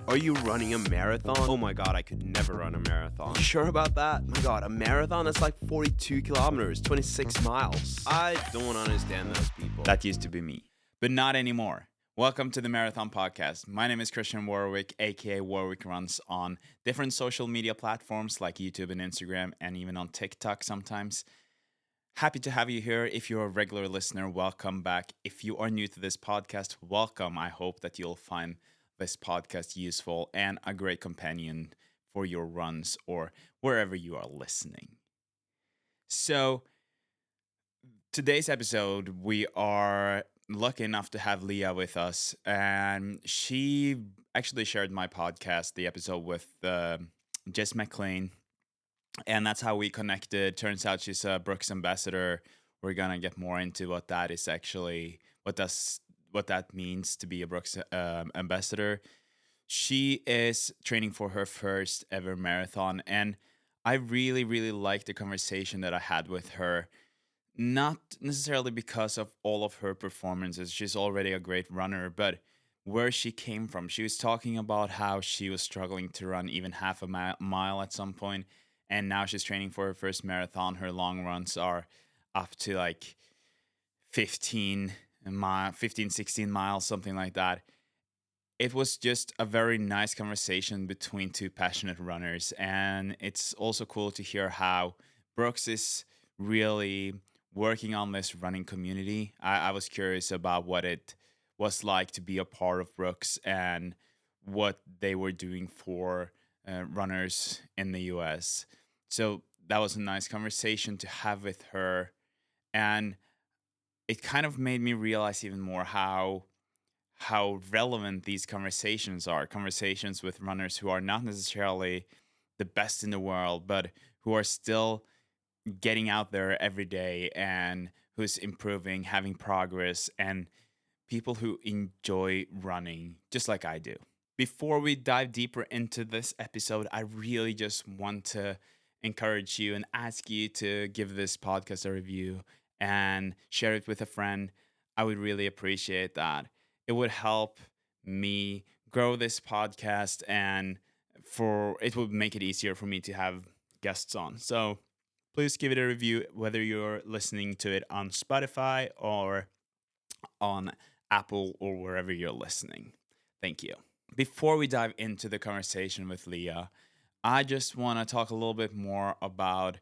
Are you running a marathon? Oh my god, I could never run a marathon. You sure about that? My god, a marathon? That's like 42 kilometers, 26 miles. I don't understand those people. That used to be me, but not anymore. Welcome to the Marathon Podcast. My name is Christian Warwick, aka Warwick Runs, on different social media platforms like YouTube and Instagram, and even on TikTok sometimes. Happy to have you here. If you're a regular listener, welcome back. If you are new to this podcast, welcome. I hope that you'll find this podcast useful and a great companion for your runs or wherever you are listening. So, today's episode, we are lucky enough to have Lia with us, and she actually shared my podcast, the episode with Jess McLean, and that's how we connected. Turns out she's a Brooks ambassador. We're gonna get more into what that is actually, what that means to be a Brooks ambassador. She is training for her first ever marathon, and I really, really liked the conversation that I had with her. Not necessarily because of all of her performances, she's already a great runner, but where she came from. She was talking about how she was struggling to run even half a mile at some point, and now she's training for her first marathon. Her long runs are up to like 16 miles, something like that. It was just a very nice conversation between two passionate runners, and it's also cool to hear how Brooks is really working on this running community. I was curious about what it was like to be a part of Brooks and what they were doing for runners in the US. So that was a nice conversation to have with her. And it kind of made me realize even more how relevant these conversations are. Conversations with runners who are not necessarily the best in the world, but who are still getting out there every day and who's improving, having progress, and people who enjoy running just like I do. Before we dive deeper into this episode, I really just want to encourage you and ask you to give this podcast a review and share it with a friend. I would really appreciate that. It would help me grow this podcast, and it would make it easier for me to have guests on. So please give it a review, whether you're listening to it on Spotify or on Apple or wherever you're listening. Thank you. Before we dive into the conversation with Lia, I just want to talk a little bit more about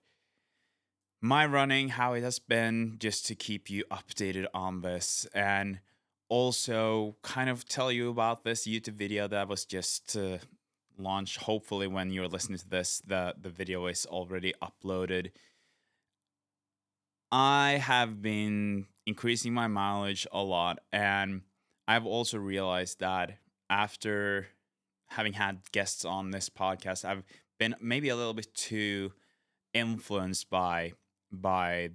my running, how it has been, just to keep you updated on this, and also kind of tell you about this YouTube video that was just launched. Hopefully, when you're listening to this, the video is already uploaded. I have been increasing my mileage a lot, and I've also realized that after having had guests on this podcast, I've been maybe a little bit too influenced by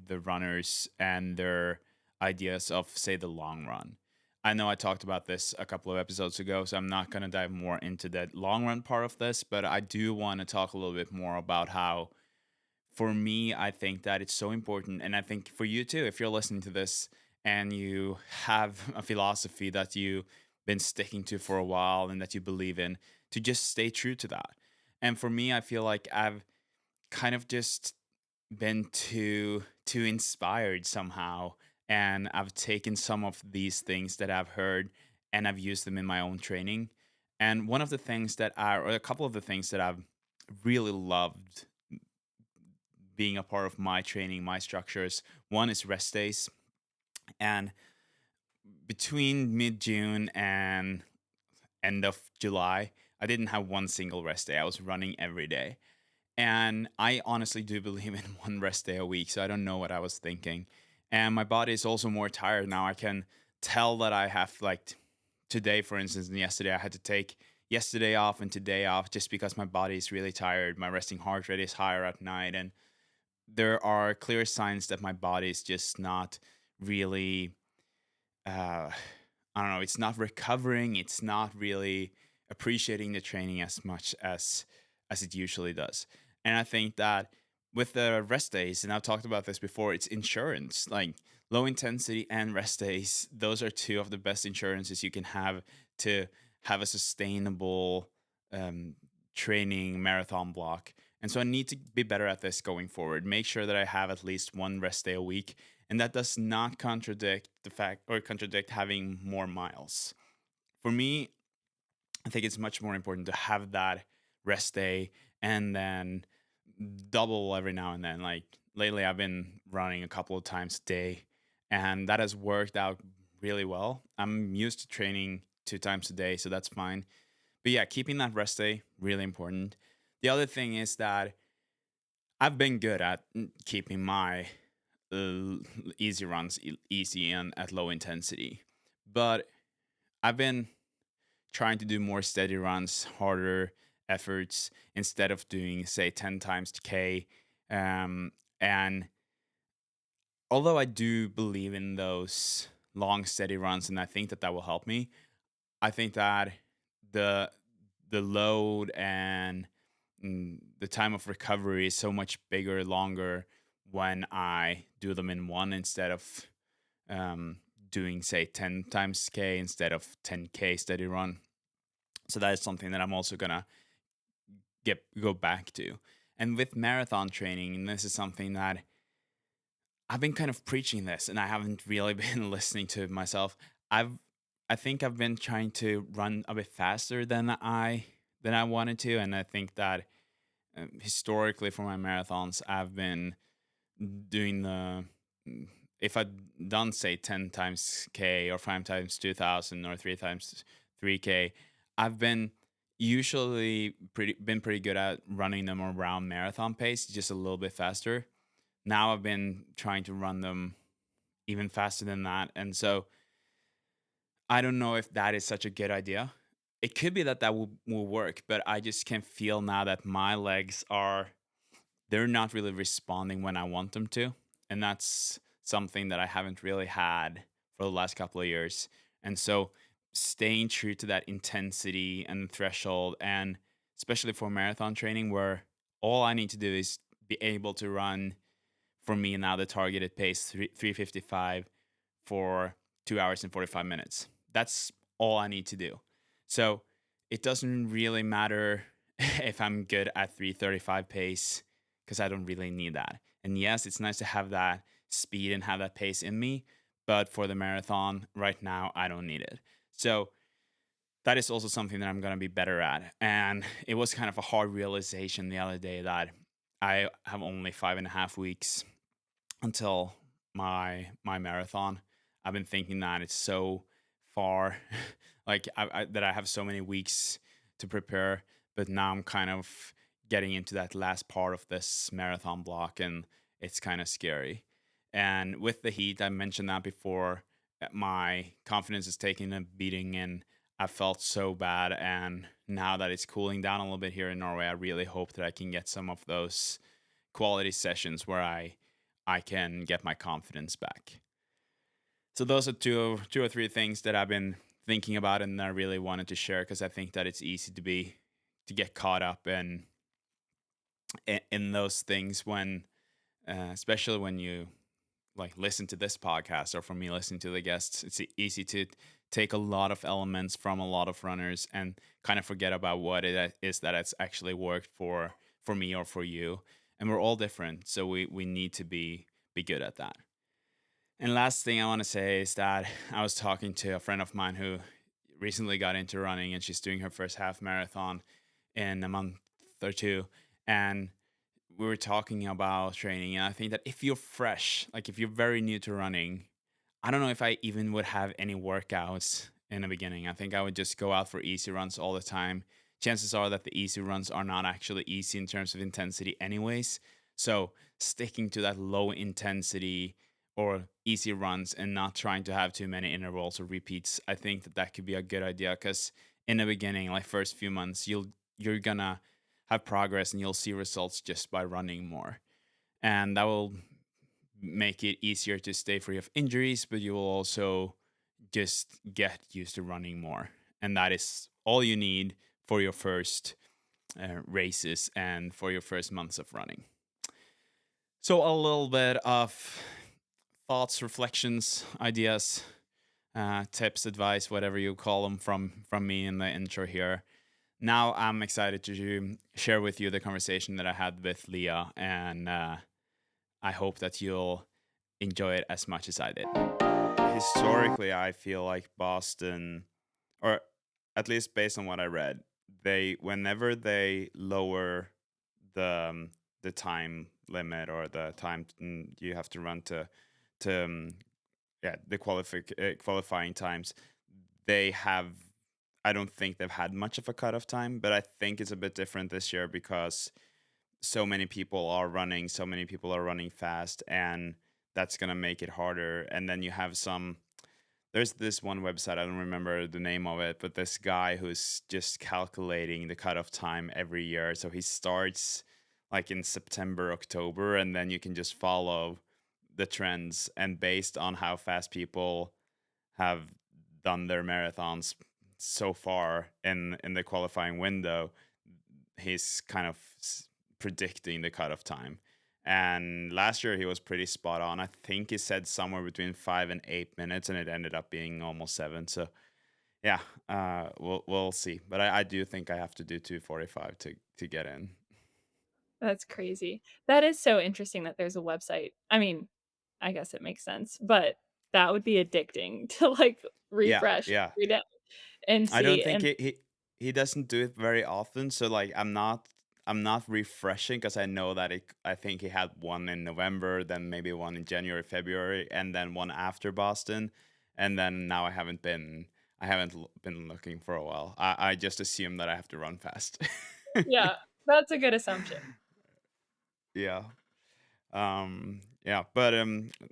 the runners and their ideas of, say, the long run. I know I talked about this a couple of episodes ago, so I'm not going to dive more into that long run part of this, but I do want to talk a little bit more about how, for me, I think that it's so important, and I think for you too, if you're listening to this and you have a philosophy that you've been sticking to for a while and that you believe in, to just stay true to that. And for me, I feel like I've kind of just been too inspired somehow, and I've taken some of these things that I've heard and I've used them in my own training. And one of the things or a couple of the things that I've really loved being a part of my training, my structures, one is rest days. And between mid-June and end of July, I didn't have one single rest day. I was running every day. And I honestly do believe in one rest day a week, so I don't know what I was thinking. And my body is also more tired now. I can tell that I have, like, today, for instance, and yesterday, I had to take yesterday off and today off just because my body is really tired. My resting heart rate is higher at night, and there are clear signs that my body is just not really, I don't know, it's not recovering. It's not really appreciating the training as much as it usually does. And I think that with the rest days, and I've talked about this before, it's insurance. Like, low intensity and rest days, those are two of the best insurances you can have to have a sustainable um, training marathon block. And so I need to be better at this going forward. Make sure that I have at least one rest day a week. And that does not contradict the fact or contradict having more miles. For me, I think it's much more important to have that rest day and then double every now and then. Like lately, I've been running a couple of times a day, and that has worked out really well. I'm used to training 2 times a day, so that's fine. But yeah, keeping that rest day really important. The other thing is that I've been good at keeping my uh, easy runs easy and at low intensity, but I've been trying to do more steady runs, harder efforts instead of doing say 10 times K. And although I do believe in those long steady runs, and I think that that will help me, I think that the the load and the time of recovery is so much bigger, longer when I do them in one instead of um, doing say 10 times K instead of 10K steady run. So that is something that I'm also gonna go back to. And with marathon training, and this is something that I've been kind of preaching this, and I haven't really been listening to it myself. I've I think I've been trying to run a bit faster than I wanted to, and I think that historically for my marathons, I've been doing the if I'd done say 10 times K or 5 times 2000 or 3 times 3K, I've been usually pretty good at running them around marathon pace, just a little bit faster. Now I've been trying to run them even faster than that. And so I don't know if that is such a good idea. It could be that will work, but I just can feel now that my legs they're not really responding when I want them to. And that's something that I haven't really had for the last couple of years. And so staying true to that intensity and threshold, and especially for marathon training, where all I need to do is be able to run for me now the targeted pace 355 for 2 hours and 45 minutes. That's all I need to do. So it doesn't really matter if I'm good at 335 pace because I don't really need that. And yes, it's nice to have that speed and have that pace in me, but for the marathon right now, I don't need it. So that is also something that I'm going to be better at. And it was kind of a hard realization the other day that I have only 5.5 weeks until my marathon. I've been thinking that it's so far, like that I have so many weeks to prepare, but now I'm kind of getting into that last part of this marathon block, and it's kind of scary. And with the heat, I mentioned that before, my confidence is taking a beating, and I felt so bad. And now that it's cooling down a little bit here in Norway, I really hope that I can get some of those quality sessions where I can get my confidence back. So those are two or three things that I've been thinking about and I really wanted to share because I think that it's easy to get caught up in those things when especially when you like listen to this podcast or for me listening to the guests, it's easy to take a lot of elements from a lot of runners and kind of forget about what it is that it's actually worked for me or for you. And we're all different, so we need to be good at that. And last thing I want to say is that I was talking to a friend of mine who recently got into running, and she's doing her first half marathon in a month or two. And we were talking about training, and I think that if you're fresh, like if you're very new to running, I don't know if I even would have any workouts in the beginning. I think I would just go out for easy runs all the time. Chances are that the easy runs are not actually easy in terms of intensity, anyways. So sticking to that low intensity or easy runs and not trying to have too many intervals or repeats, I think that that could be a good idea because in the beginning, like first few months, you're gonna have progress and you'll see results just by running more, and that will make it easier to stay free of injuries, but you will also just get used to running more. And that is all you need for your first races and for your first months of running. So, a little bit of thoughts, reflections, ideas, tips, advice, whatever you call them from me in the intro here. now I'm excited to share with you the conversation that I had with Leah, and I hope that you'll enjoy it as much as I did. Historically, I feel like Boston, or at least based on what I read, they whenever they lower the time limit or the time you have to run to yeah, the qualifying times, they have. I don't think they've had much of a cutoff time, but I think it's a bit different this year because so many people are running fast, and that's gonna make it harder. And then you have some. There's this one website, I don't remember the name of it, but this guy who's just calculating the cutoff time every year. So he starts like in September, October, and then you can just follow the trends. And based on how fast people have done their marathons so far in the qualifying window, he's kind of predicting the cutoff time. And last year he was pretty spot on. I think he said somewhere between 5 and 8 minutes, and it ended up being almost 7. So yeah, we'll see. But I do think I have to do 2:45 to get in. That's crazy. That is so interesting that there's a website. I mean, I guess it makes sense, but that would be addicting to, like, Yeah, refresh yeah. every day and I don't see, think and he doesn't do it very often. So like I'm not refreshing because I know that I think he had one in November, then maybe one in January, February, and then one after Boston, and then now I haven't been looking for a while. I just assume that I have to run fast. yeah, that's a good assumption. Yeah. Yeah, but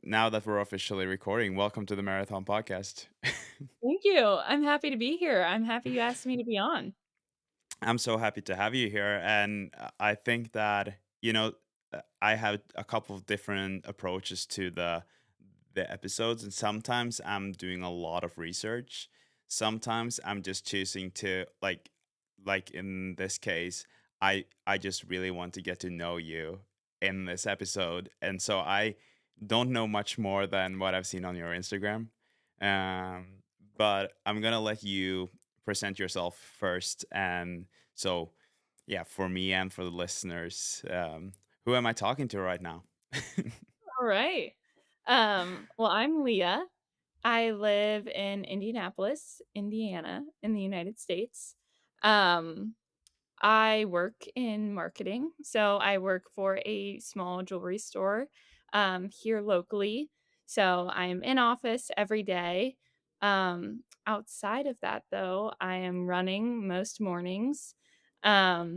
now that we're officially recording, welcome to the Marathon Podcast. Thank you. I'm happy to be here. I'm happy you asked me to be on. I'm so happy to have you here. And I think that, I have a couple of different approaches to the episodes, and sometimes I'm doing a lot of research. Sometimes I'm just choosing to like in this case, I just really want to get to know you in this episode. And so I don't know much more than what I've seen on your Instagram. Um, but I'm gonna let you present yourself first. And so, yeah, for me and for the listeners, who am I talking to right now? Alright. Well, I'm Leah. I live in Indianapolis, Indiana, in the United States. Um I work in marketing. So I work for a small jewelry store here locally. So I'm in office every day. Outside of that, though, I am running most mornings. A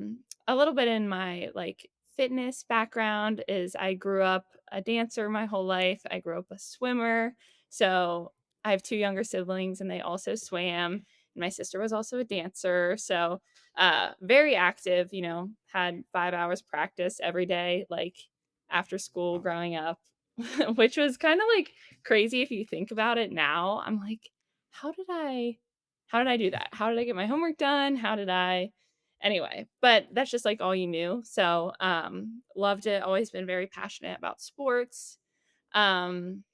little bit in my like fitness background is I grew up a dancer my whole life. I grew up a swimmer. So I have two younger siblings and they also swam. My sister was also a dancer. So very active, had 5 hours practice every day, like, after school Wow. growing up, which was kinda, like, crazy if you think about it now. I'm like, "How did I how did I do that? How did I get my homework done? How did I" Anyway, but that's just, like, all you knew. So, loved it, always been very passionate about sports. Um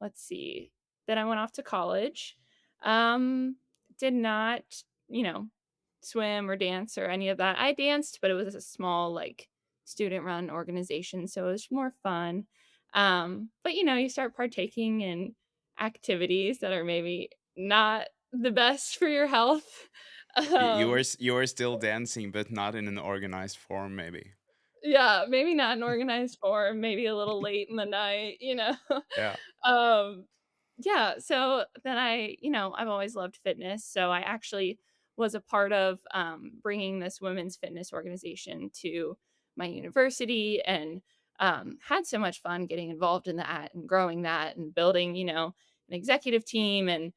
Let's see. Then I went off to college. Um, did not, you know, swim or dance or any of that. I danced, but it was a small, like, student-run organization, so it was more fun. But, you start partaking in activities that are maybe not the best for your health. Um, You were still dancing, but not in an organized form, maybe. yeah, maybe not in organized form, maybe a little late in the night. Yeah. Um Yeah, so then I've always loved fitness, so I actually was a part of, bringing this women's fitness organization to my university and, had so much fun getting involved in that and growing that and building, an executive team, and,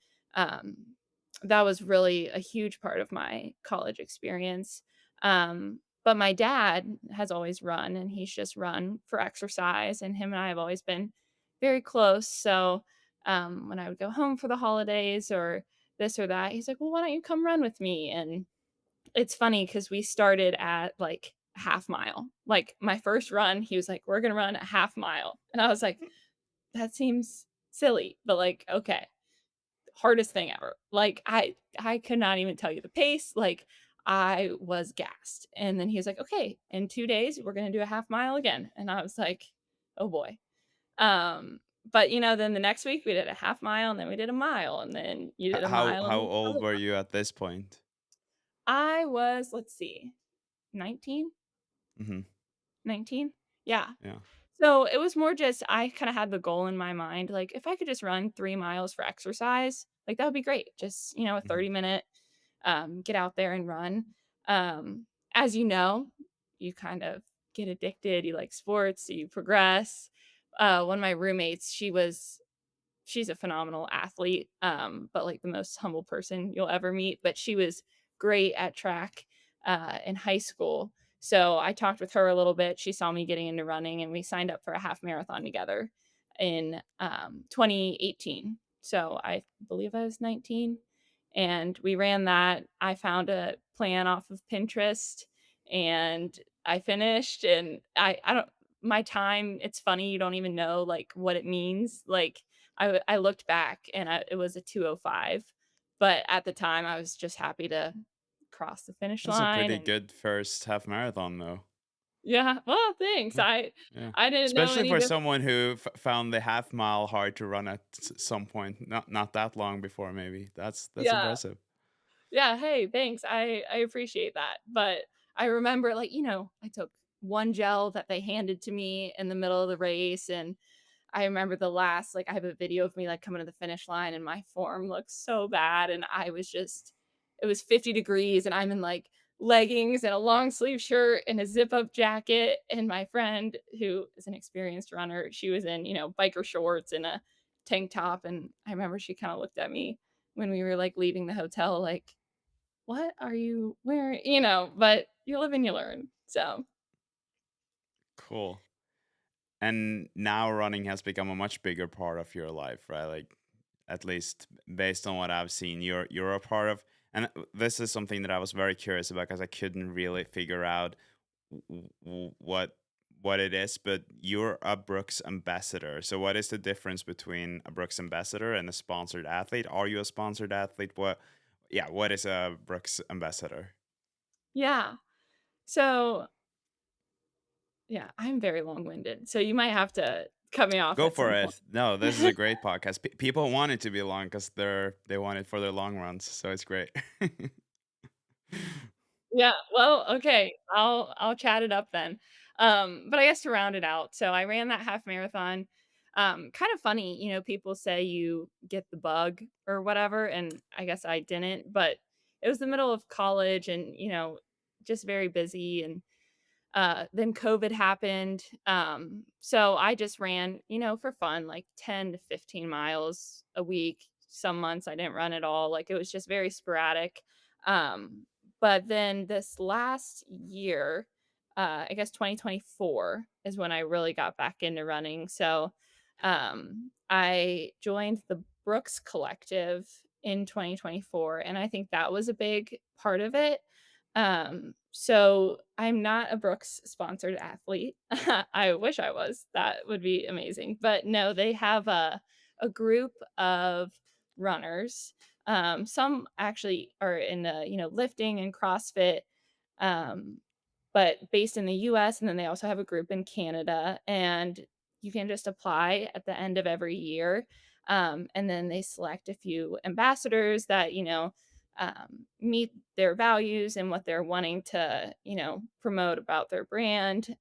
that was really a huge part of my college experience. But my dad has always run, and he's just run for exercise, and him and I have always been very close, so when I would go home for the holidays or this or that, he's like, "Well, why don't you come run with me?" And it's funny because we started at like half mile. Like my first run, he was like, "We're gonna run a half mile," and I was like, "That seems silly, but like okay." Hardest thing ever. Like I could not even tell you the pace. Like I was gassed. And then he was like, "Okay, in 2 days, we're gonna do a half mile again." And I was like, "Oh boy." But, then the next week we did a half mile, and then we did a mile, and then you did a mile How and old another were mile. you at this point? I was, let's see, 19? Hmm. 19? Yeah. Yeah. So, it was more just I kinda had the goal in my mind, like, if I could just run 3 miles for exercise, like, that would be great. Just, a Hmm. 30-minute, get out there and run. Um, as you know, you kind of get addicted, you like sports, you progress. One of my roommates, she's a phenomenal athlete, but, like, the most humble person you'll ever meet, but she was great at track, in high school. So, I talked with her a little bit, she saw me getting into running, and we signed up for a half marathon together in, 2018. So, I believe I was 19, and we ran that. I found a plan off of Pinterest, and I finished, and I don't my time, it's funny, you don't even know, like, what it means, like, I looked back and it was a 2:05, but at the time, I was just happy to cross the finish That's a line pretty and good first half marathon, though. yeah, well, thanks. Yeah. I Yeah. I didn't know Especially any for different. someone who found the half mile hard to run at some point, not that long before, maybe. That's Yeah. impressive. Yeah, hey, thanks. I appreciate that, but I remember, like, I took one gel that they handed to me in the middle of the race, and I remember I have a video of me, like, coming to the finish line, and my form looks so bad, and it was 50 degrees, and I'm in, like, leggings and a long sleeve shirt and a zip-up jacket, and my friend, who is an experienced runner, she was in, biker shorts and a tank top, and I remember she kinda looked at me when we were, like, leaving the hotel, like, "What are you wearing?" But you live and you learn, so Cool. And now running has become a much bigger part of your life, right? Like, at least based on what I've seen, you're a part of. And this is something that I was very curious about because I couldn't really figure out what it is. But you're a Brooks ambassador. So what is the difference between a Brooks ambassador and a sponsored athlete? Are you a sponsored athlete? Yeah, what is a Brooks ambassador? yeah. So yeah, I'm very long-winded, so you might have to cut me off Go at for some point. it. No, this is a great podcast. People want it to be long because they want it for their long runs, so it's great. Yeah, well, okay, I'll chat it up then. But I guess to round it out, so I ran that half marathon. Kind of funny, people say you get the bug or whatever, and I guess I didn't, but it was the middle of college and, just very busy and then COVID happened. So I just ran, for fun, like 10 to 15 miles a week. Some months I didn't run at all. Like it was just very sporadic. Um, but then this last year, I guess 2024 is when I really got back into running. So I joined the Brooks Collective in 2024. And I think that was a big part of it. So I'm not a Brooks sponsored athlete. I wish I was. That would be amazing. But no, they have a group of runners. Some actually are in lifting and CrossFit. Um, but based in the US, and then they also have a group in Canada, and you can just apply at the end of every year. And then they select a few ambassadors that, meet their values and what they're wanting to, promote about their brand.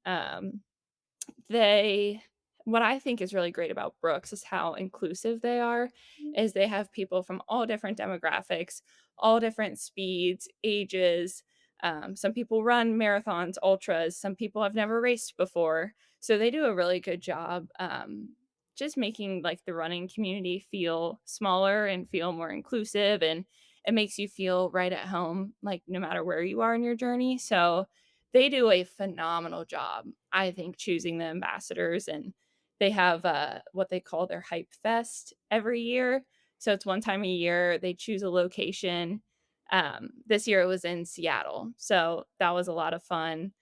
They What I think is really great about Brooks is how inclusive they are, is they have people from all different demographics, all different speeds, ages. Some people run marathons, ultras, some people have never raced before. So they do a really good job just making like the running community feel smaller and feel more inclusive, and it makes you feel right at home, like no matter where you are in your journey. So they do a phenomenal job, I think, choosing the ambassadors, and they have, what they call their Hype Fest every year. So it's one time a year, they choose a location. This year it was in Seattle, so that was a lot of fun.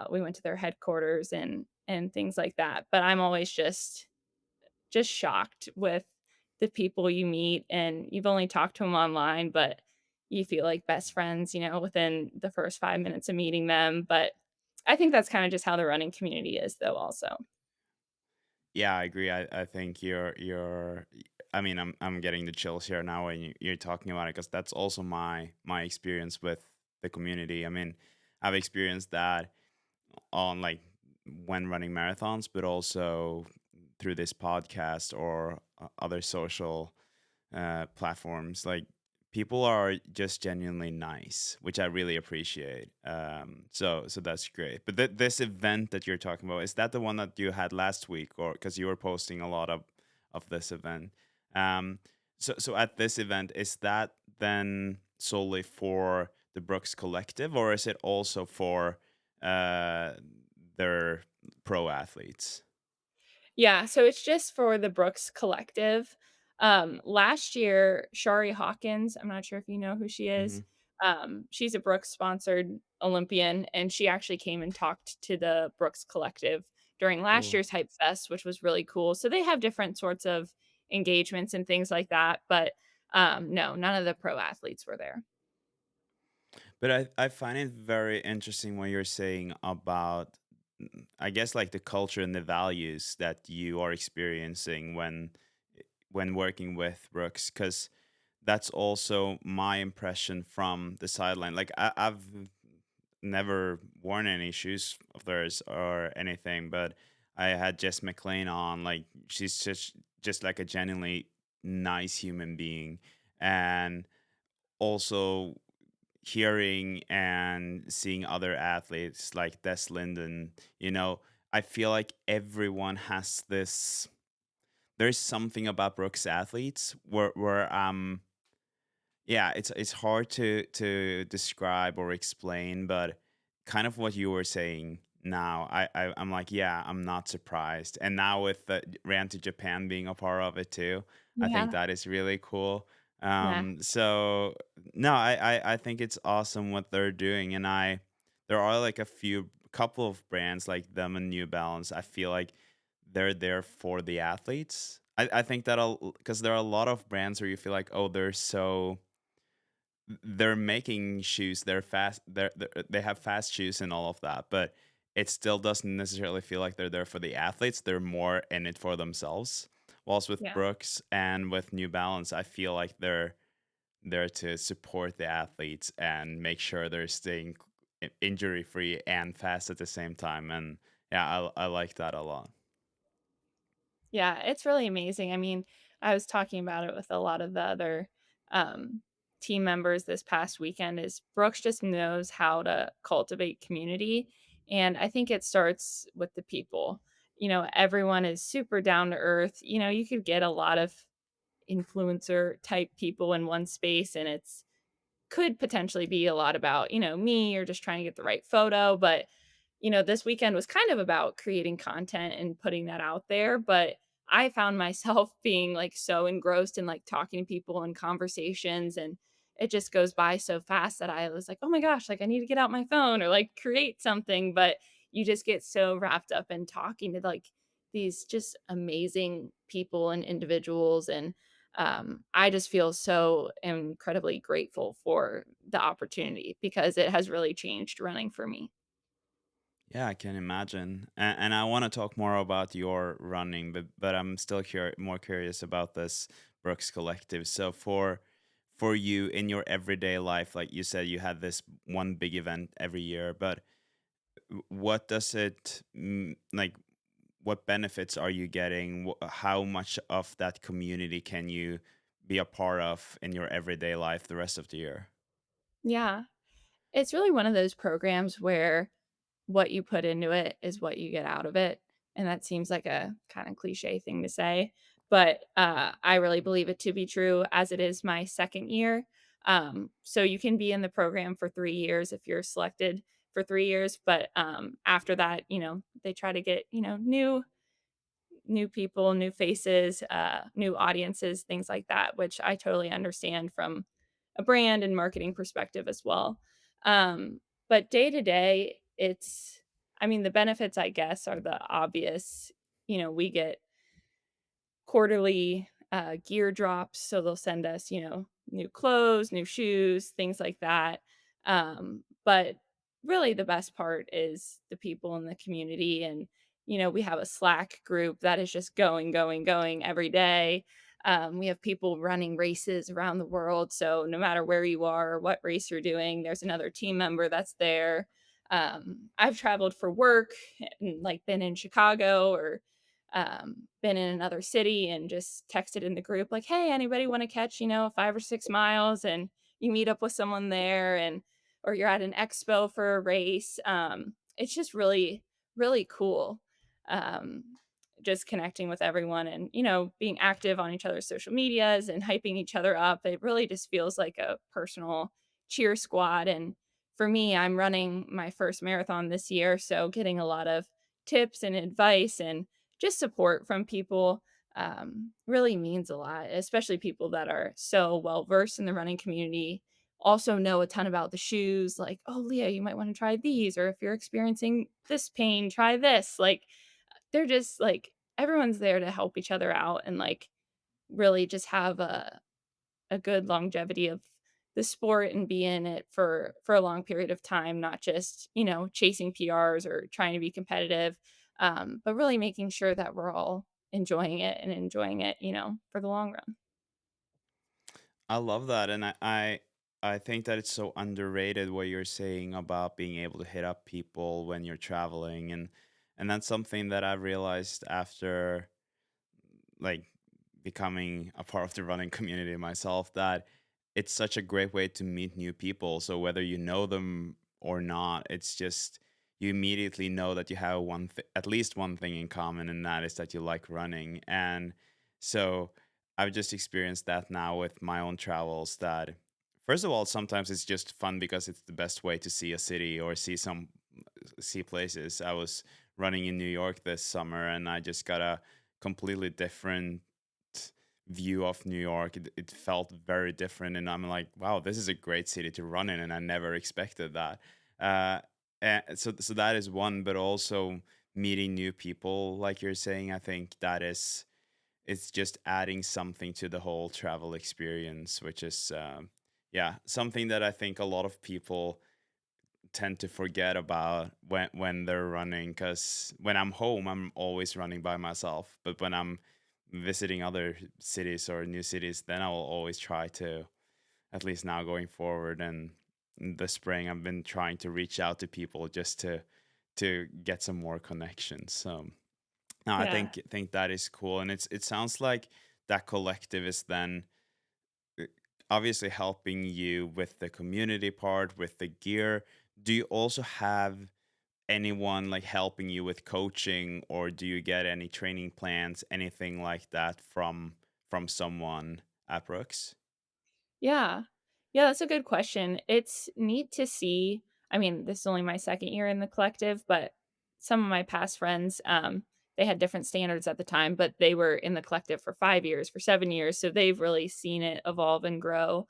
We went to their headquarters and things like that, but I'm always just shocked with the people you meet, and you've only talked to them online, but you feel like best friends, within the first 5 minutes of meeting them. But I think that's kind of just how the running community is, though, also. Yeah, I agree. I think I mean, I'm getting the chills here now when you're talking about it, because that's also my experience with the community. I mean, I've experienced that on like when running marathons, but also through this podcast or other social platforms. Like, people are just genuinely nice, which I really appreciate. So that's great. But this event that you're talking about, is that the one that you had last week, or because you were posting a lot of this event? Um, so at this event, is that then solely for the Brooks Collective, or is it also for uh, their pro athletes? Yeah, so it's just for the Brooks Collective. Last year, Shari Hawkins, I'm not sure if you know who she Hmm. is. She's a Brooks sponsored Olympian, and she actually came and talked to the Brooks Collective during last Cool. year's Hype Fest, which was really cool. So they have different sorts of engagements and things like that. But no, none of the pro athletes were there. But I find it very interesting what you're saying about, I guess, like the culture and the values that you are experiencing when working with Brooks, because that's also my impression from the sideline. Like, I've never worn any shoes of theirs or anything, but I had Jess McLean on. Like, she's just like a genuinely nice human being, and also hearing and seeing other athletes like Des Linden, I feel like everyone has this. There's something about Brooks athletes where yeah, it's hard to describe or explain, but kind of what you were saying now, I'm like, yeah, I'm not surprised. And now with the Ran to Japan being a part of it too, I think Yeah. that is really cool. Yeah. So no, I think it's awesome what they're doing, and there are like a couple of brands like them and New Balance. I feel like they're there for the athletes. I think that'll, because there are a lot of brands where you feel like, oh, they're making shoes, they're fast, they have fast shoes and all of that, but it still doesn't necessarily feel like they're there for the athletes. They're more in it for themselves. Whilst with Yeah. Brooks and with New Balance, I feel like they're there to support the athletes and make sure they're staying injury free and fast at the same time. And yeah, I like that a lot. Yeah, it's really amazing. I mean, I was talking about it with a lot of the other um, team members this past weekend. Is Brooks just knows how to cultivate community, and I think it starts with the people. Everyone is super down to earth. You could get a lot of influencer type people in one space, and it's could potentially be a lot about, me or just trying to get the right photo. But, this weekend was kind of about creating content and putting that out there. But I found myself being like so engrossed in like talking to people and conversations. And it just goes by so fast that I was like, oh my gosh, like I need to get out my phone or like create something. But you just get so wrapped up in talking to like these just amazing people and individuals. And I just feel so incredibly grateful for the opportunity because it has really changed running for me. Yeah, I can imagine. And I want to talk more about your running, but I'm still more curious about this Brooks Collective. So for you in your everyday life, like you said, you had this one big event every year, but what does it like? What benefits are you getting? How much of that community can you be a part of in your everyday life the rest of the year? Yeah. It's really one of those programs where what you put into it is what you get out of it. And that seems like a kind of cliche thing to say, but I really believe it to be true as it is my second year. So you can be in the program for 3 years if you're selected for 3 years. But after that, they try to get, new people, new faces, new audiences, things like that, which I totally understand from a brand and marketing perspective as well. But day to day, I mean, the benefits, I guess, are the obvious. We get quarterly gear drops. So they'll send us, new clothes, new shoes, things like that. But really the best part is the people in the community, and we have a Slack group that is just going, going, going every day. We have people running races around the world, so no matter where you are or what race you're doing, there's another team member that's there. I've traveled for work and like been in Chicago or been in another city and just texted in the group like, "Hey, anybody want to catch 5 or 6 miles?" And you meet up with someone there, and or you're at an expo for a race. It's just really really cool. Um, just connecting with everyone and being active on each other's social medias and hyping each other up. It really just feels like a personal cheer squad. And for me, I'm running my first marathon this year, so getting a lot of tips and advice and just support from people really means a lot, especially people that are so well versed in the running community. Also, know a ton about the shoes, like, oh, Leah, you might want to try these. Or if you're experiencing this pain, try this. Like, they're just like, everyone's there to help each other out and like really just have a good longevity of the sport and be in it for a long period of time, not just, chasing PRs or trying to be competitive, but really making sure that we're all enjoying it and enjoying it, for the long run. I love that, and I think that it's so underrated what you're saying about being able to hit up people when you're traveling, and that's something that I've realized after like becoming a part of the running community myself, that it's such a great way to meet new people. So whether you know them or not, it's just you immediately know that you have at least one thing in common, and that is that you like running. And so I've just experienced that now with my own travels. That first of all, sometimes it's just fun because it's the best way to see a city or see places. I was running in New York this summer, and I just got a completely different view of New York. It felt very different, and I'm like, wow, this is a great city to run in, and I never expected that. Uh, so that is one, but also meeting new people, like you're saying, I think that is it's just adding something to the whole travel experience, which is yeah, something that I think a lot of people tend to forget about when they're running, because when I'm home I'm always running by myself, but when I'm visiting other cities or new cities, then I will always try to, at least now going forward and in the spring, I've been trying to reach out to people just to get some more connections. So no, I Yeah. think that is cool, and it sounds like that collective is then uh, obviously helping you with the community part, with the gear. Do you also have anyone like helping you with coaching, or do you get any training plans, anything like that from someone at Brooks? Yeah. Yeah, that's a good question. It's neat to see. I mean, this is only my second year in the collective, but some of my past friends, they had different standards at the time, but they were in the collective for 5 years, for 7 years. So they've really seen it evolve and grow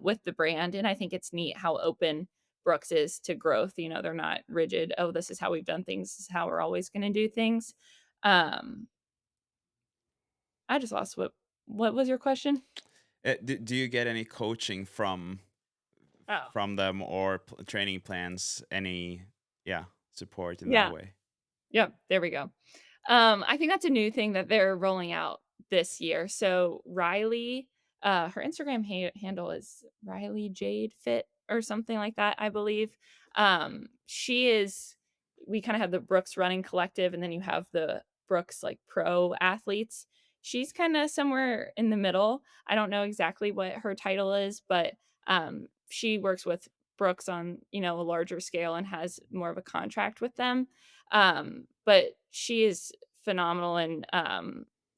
with the brand. And I think it's neat how open Brooks is to growth. They're not rigid. Oh, this is how we've done things. This is how we're always going to do things. Um, I just lost what was your question? Do you get any coaching Oh, from them, or training plans, any, yeah, support in that yeah. way? Yep, there we go. I think that's a new thing that they're rolling out this year. So Riley, her Instagram handle is Riley Jade Fit or something like that, I believe. She is. We kind of have the Brooks Running Collective, and then you have the Brooks like pro athletes. She's kind of somewhere in the middle. I don't know exactly what her title is, but she works with Brooks on a larger scale and has more of a contract with them. But she is phenomenal and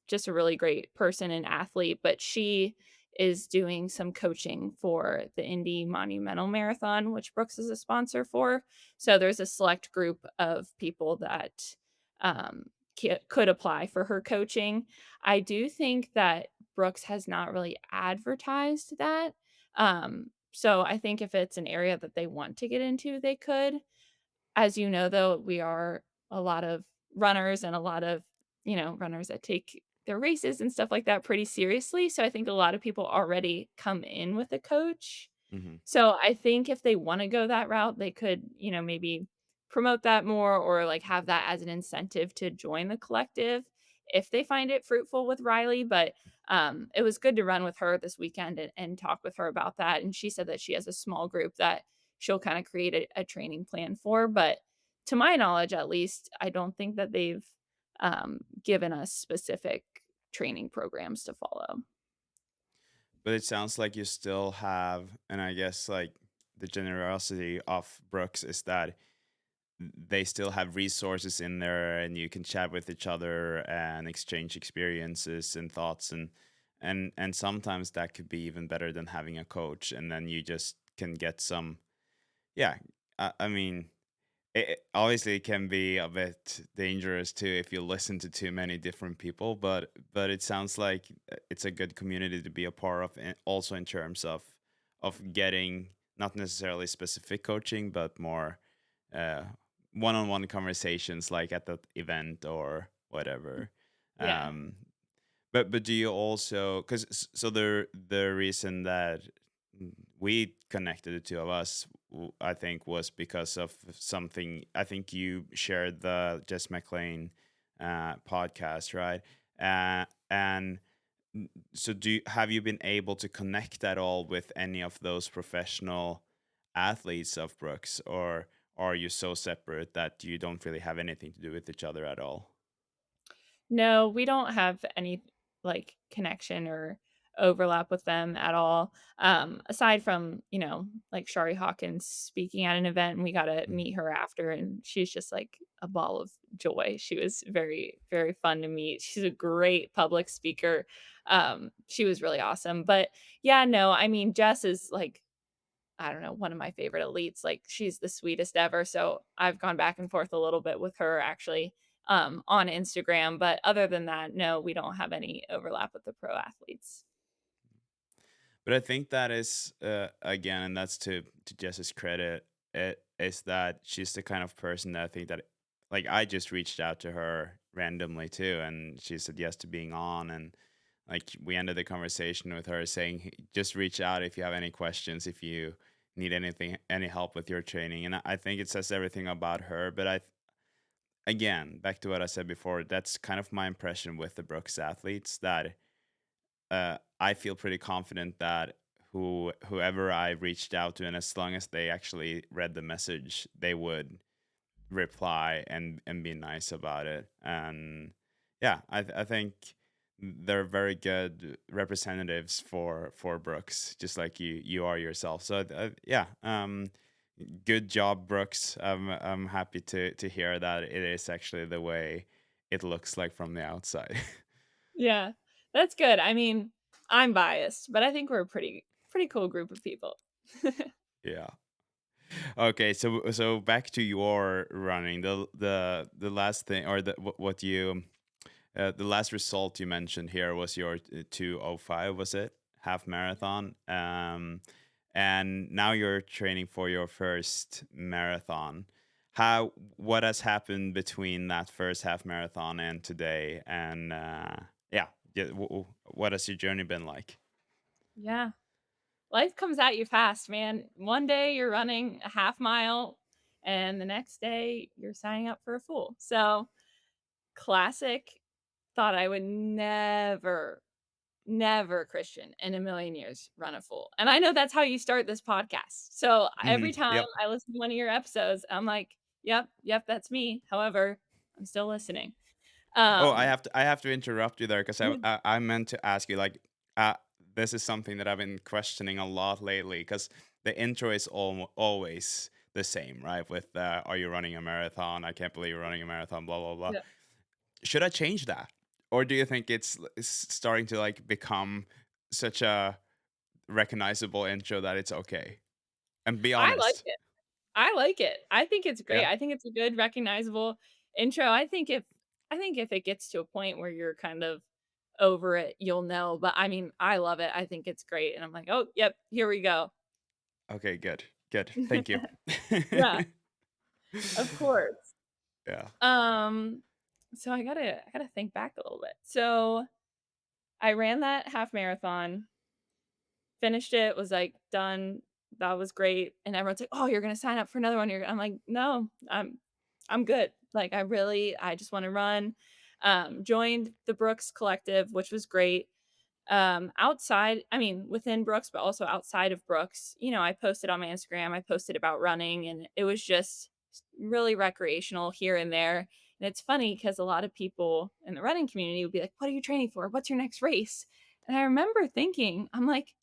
just a really great person and athlete. But she is doing some coaching for the Indy Monumental Marathon, which Brooks is a sponsor for. So there's a select group of people that um, could apply for her coaching. I do think that Brooks has not really advertised that. So I think if it's an area that they want to get into, they could. As you know, though, we are a lot of runners and a lot of, runners that take their races and stuff like that pretty seriously. So I think a lot of people already come in with a coach. Hmm. So I think if they wanna go that route, they could, maybe promote that more or, like, have that as an incentive to join the collective if they find it fruitful with Riley, but, it was good to run with her this weekend and talk with her about that, and she said that she has a small group that she'll kinda create a training plan for, but to my knowledge, at least, I don't think that they've, given us specific training programs to follow. But it sounds like you still have, and I guess like the generosity of Brooks is that they still have resources in there and you can chat with each other and exchange experiences and thoughts, and sometimes that could be even better than having a coach, and then you just can get some, yeah, I mean, obviously it can be a bit dangerous too if you listen to too many different people, but it sounds like it's a good community to be a part of, also in terms of getting not necessarily specific coaching but more uh, one-on-one conversations like at that event or whatever. Yeah. um but do you also, because so the reason that we connected, the two of us, I think was because of something. I think you shared the Jess McLean podcast, right? And so have you been able to connect at all with any of those professional athletes of Brooks, or are you so separate that you don't really have anything to do with each other at all? No, we don't have any, like, connection or overlap with them at all, aside from, like, Shari Hawkins speaking at an event, and we got to Mhm. meet her after, and she's just, like, a ball of joy. She was very, very fun to meet. She's a great public speaker. She was really awesome, but, yeah, no, I mean, Jess is, like, I don't know, one of my favorite elites, like, she's the sweetest ever, so I've gone back and forth a little bit with her actually, on Instagram, but other than that, no, we don't have any overlap with the pro athletes. But I think that is, again, and that's to Jess's credit, it is that she's the kind of person that I think that, like, I just reached out to her randomly too, and she said yes to being on, and like we ended the conversation with her saying, Just reach out if you have any questions, if you need anything, any help with your training." And I think it says everything about her. But again, back to what I said before, that's kind of my impression with the Brooks athletes, that I feel pretty confident that whoever I reached out to, and as long as they actually read the message, they would reply and be nice about it. And yeah, I think they're very good representatives for Brooks, just like you are yourself. So yeah, good job, Brooks. I'm happy to hear that it is actually the way it looks like from the outside. Yeah, that's good. I mean, I'm biased, but I think we're a pretty cool group of people. Yeah. Okay, so back to your running. The last thing, or what you the last result you mentioned here was your 2:05, was it? Half marathon. And now you're training for your first marathon. What has happened between that first half marathon and today? And yeah, what has your journey been like? Yeah. Life comes at you fast, man. One day you're running a half mile, and the next day you're signing up for a full. So, classic, thought I would never, never, Christian, in a million years run a full. And I know that's how you start this podcast. So every time Yep. I listen to one of your episodes, I'm like, yep, yep, that's me. However, I'm still listening. Oh, Um, I have to interrupt you there because I meant to ask you, like, uh this is something that I've been questioning a lot lately, because the intro is always the same, right? With are you running a marathon? I can't believe you're running a marathon, blah blah blah. yeah. Should I change that? Or do you think it's starting to like become such a recognizable intro that it's okay? And be I like honest. it. I like it. I think it's great. Yeah. I think it's a good recognizable intro. I think if it gets to a point where you're kind of over it, you'll know. But I mean, I love it. I think it's great. And I'm like, oh, yep, here we go. Okay, good. Good. Thank you. Yeah, of course. Yeah. Um, so I gotta think back a little bit. So I ran that half marathon, finished it, was like, "Done. That was great." And everyone's like, "Oh, you're gonna sign up for another one." I'm like, "No, I'm good." Like, I just wanna run. Joined the Brooks Collective, which was great. Outside I mean, within Brooks, but also outside of Brooks, I posted on my Instagram, I posted about running, and it was just really recreational here and there. And it's funny because a lot of people in the running community would be like, "What are you training for? What's your next race?" And I remember thinking, I'm like,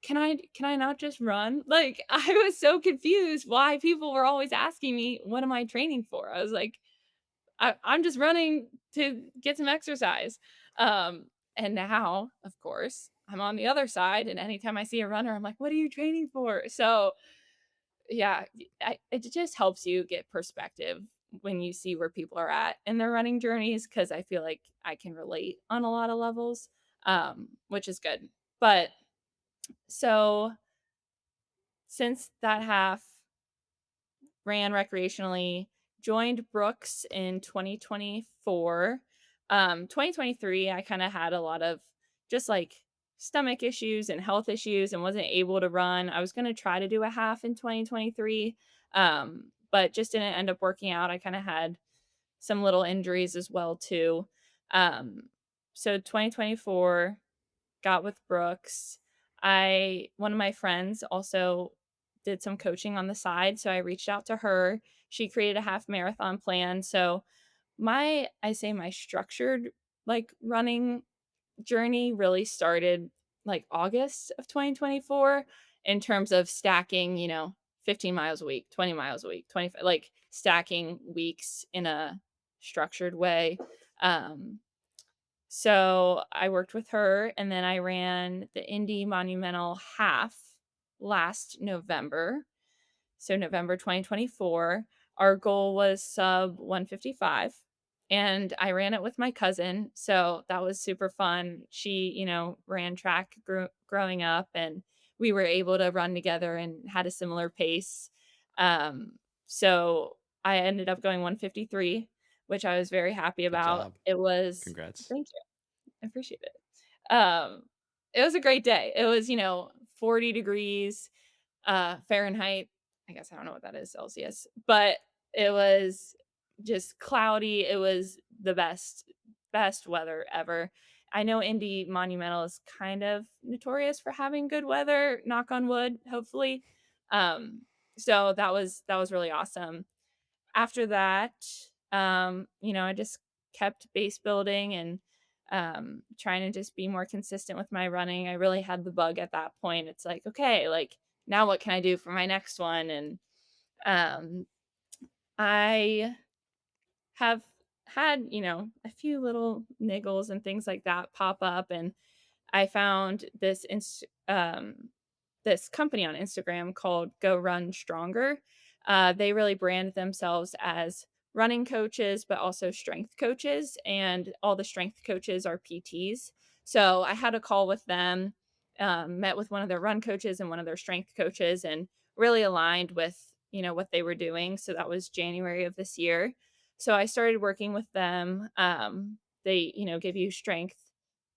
can I not just run? Like, I was so confused why people were always asking me, "What am I training for?" I was like, I'm just running to get some exercise." Um, and now, of course, I'm on the other side, and anytime I see a runner, I'm like, "What are you training for?" So, yeah, it just helps you get perspective when you see where people are at in their running journeys, because I feel like I can relate on a lot of levels, which is good. But so since that half ran recreationally, joined Brooks in 2024. 2023, I kind of had a lot of just like stomach issues and health issues and wasn't able to run. I was going to try to do a half in 2023, but just didn't end up working out. I kind of had some little injuries as well too. Um, so 2024 got with Brooks. One of my friends also did some coaching on the side, so I reached out to her. She created a half marathon plan. So my structured like running journey really started like August of 2024 in terms of stacking, 15 miles a week, 20 miles a week, 25, like stacking weeks in a structured way. Um so I worked with her, and then I ran the Indy Monumental Half last November. So November 2024. Our goal was sub 155, and I ran it with my cousin. So that was super fun. She, ran track growing up, and we were able to run together and had a similar pace. Um, so I ended up going 153, which I was very happy Good about. job. It was, Congrats. thank you. I appreciate it. It was a great day. It was, 40 degrees Fahrenheit. I guess I don't know what that is Celsius, but it was just cloudy. It was the best weather ever. I know Indy Monumental is kind of notorious for having good weather, knock on wood, hopefully. Um, so that was really awesome. After that, I just kept base building and trying to just be more consistent with my running. I really had the bug at that point. It's like, okay, like now what can I do for my next one? And um, I have had, a few little niggles and things like that pop up, and I found this company on Instagram called Go Run Stronger. They really brand themselves as running coaches, but also strength coaches, and all the strength coaches are PTs. So I had a call with them, met with one of their run coaches and one of their strength coaches, and really aligned with what they were doing. So that was January of this year. So I started working with them. They give you strength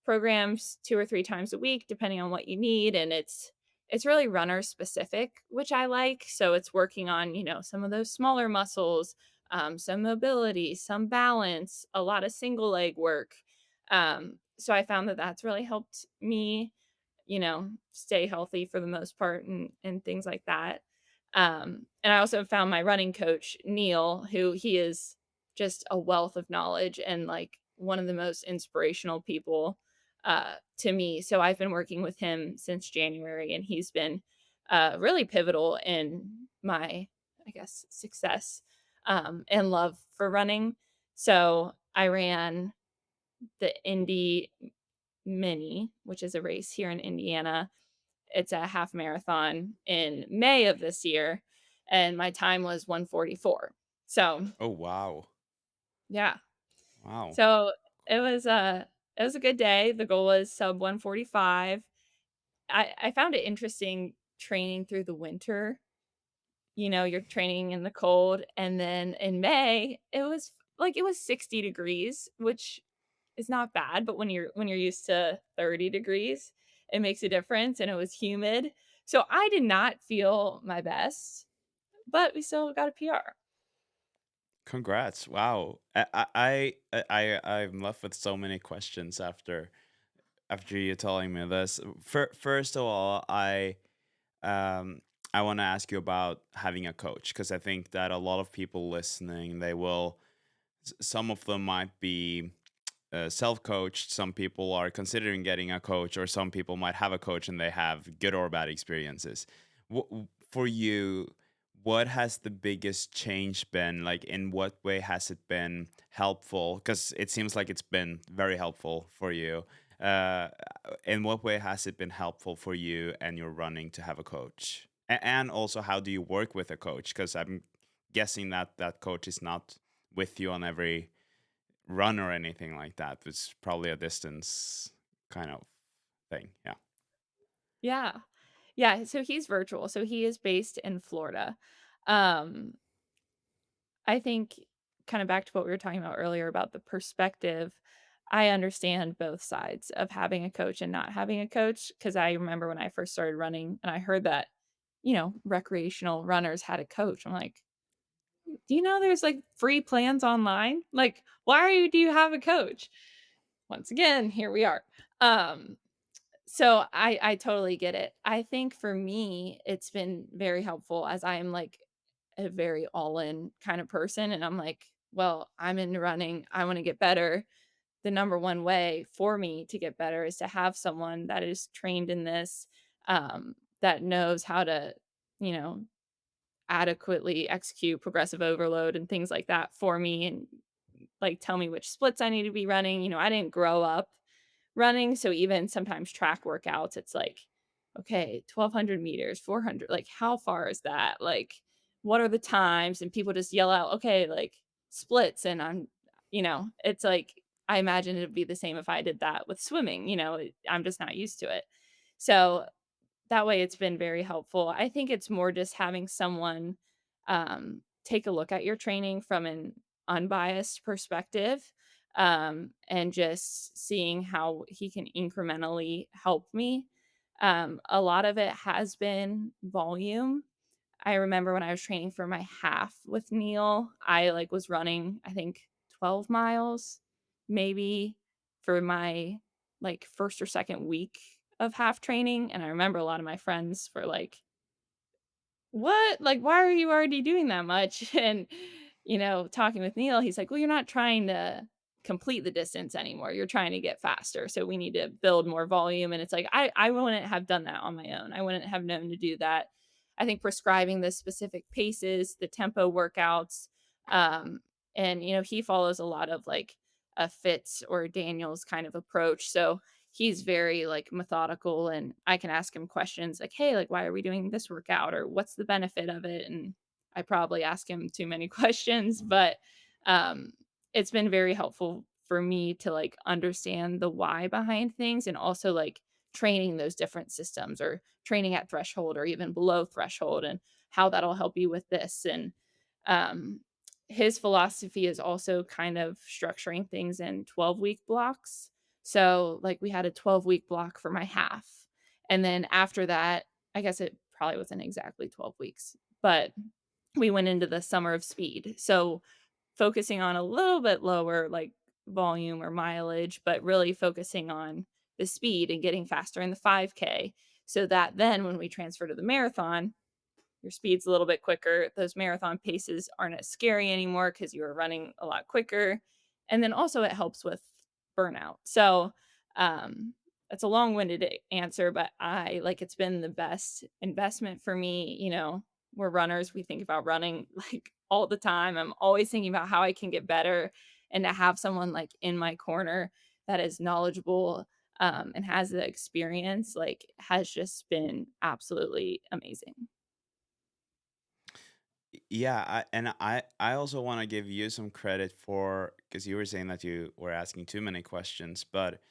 programs 2 or 3 times a week depending on what you need, and it's really runner specific, which I like. So it's working on, some of those smaller muscles, some mobility, some balance, a lot of single leg work. So I found that that's really helped me, stay healthy for the most part, and things like that. And I also found my running coach, Neil, who he is just a wealth of knowledge and like one of the most inspirational people to me. So I've been working with him since January, and he's been really pivotal in my, I guess, success and love for running. So I ran the Indy Mini, which is a race here in Indiana. It's a half marathon in May of this year, and my time was 144. So Oh, wow. yeah, Wow. so it was a it was a good day. The goal was sub 145. I found it interesting training through the winter. You're training in the cold, and then in May, it was 60 degrees, which is not bad, but when you're used to 30 degrees, it makes a difference, and it was humid. So I did not feel my best, but we still got a PR. Congrats! Wow, I'm left with so many questions after you telling me this. First of all, um I want to ask you about having a coach, because I think that a lot of people listening, they will some of them might be self-coached, some people are considering getting a coach, or some people might have a coach and they have good or bad experiences. For you, what has the biggest change been? Like, in what way has it been helpful? Because it seems like it's been very helpful for you. uh in what way has it been helpful for you and your running to have a coach? And also, how do you work with a coach? Because I'm guessing that that coach is not with you on every run or anything like that. It's probably a distance kind of thing. Yeah. Yeah. Yeah, so he's virtual, so he is based in Florida. Um, I think kinda back to what we were talking about earlier about the perspective, I understand both sides of having a coach and not having a coach, because I remember when I first started running and I heard that, recreational runners had a coach. I'm like, "Do you know there's, like, free plans online? Like, do you have a coach?" Once again, here we are. Um, so I totally get it. I think for me, it's been very helpful as I am, like, a very all-in kind of person, and I'm like, "Well, I'm into running, I wanna get better." The number one way for me to get better is to have someone that is trained in this, that knows how to, you know, adequately execute progressive overload and things like that for me, and, like, tell me which splits I need to be running. I didn't grow up running, so even sometimes track workouts, it's like, okay, 1,200 meters, 400, like, how far is that? Like, what are the times? And people just yell out, okay, like, splits. And it's like, I imagine it'd be the same if I did that with swimming. I'm just not used to it. So that way it's been very helpful. I think it's more just having someone take a look at your training from an unbiased perspective, and just seeing how he can incrementally help me. A lot of it has been volume. I remember when I was training for my half with Neil, I like was running, I think 12 miles maybe for my like first or second week of half training. And I remember a lot of my friends were like, "What? Like, why are you already doing that much?" And, talking with Neil, he's like, "Well, you're not trying to complete the distance anymore. You're trying to get faster. So we need to build more volume." And it's like, I wouldn't have done that on my own. I wouldn't have known to do that. I think prescribing the specific paces, the tempo workouts, um, and, he follows a lot of like a Fitz or Daniels kind of approach. So he's very like methodical, and I can ask him questions like, "Hey, like why are we doing this workout, or what's the benefit of it?" And I probably ask him too many questions, but um it's been very helpful for me to like understand the why behind things, and also like training those different systems, or training at threshold or even below threshold, and how that'll help you with this. And um his philosophy is also kind of structuring things in 12-week blocks. So, like, we had a 12-week block for my half. And then after that, I guess it probably wasn't exactly 12 weeks, but we went into the summer of speed. So, focusing on a little bit lower, like, volume or mileage, but really focusing on the speed and getting faster in the 5K, so that then when we transfer to the marathon, your speed's a little bit quicker. Those marathon paces aren't as scary anymore because you were running a lot quicker. And then also it helps with burnout. So um, that's a long-winded answer, but I like it's been the best investment for me. We're runners. We think about running like all the time. I'm always thinking about how I can get better, and to have someone like in my corner that is knowledgeable, and has the experience, like, has just been absolutely amazing. Yeah, I also want to give you some credit for, because you were saying that you were asking too many questions. But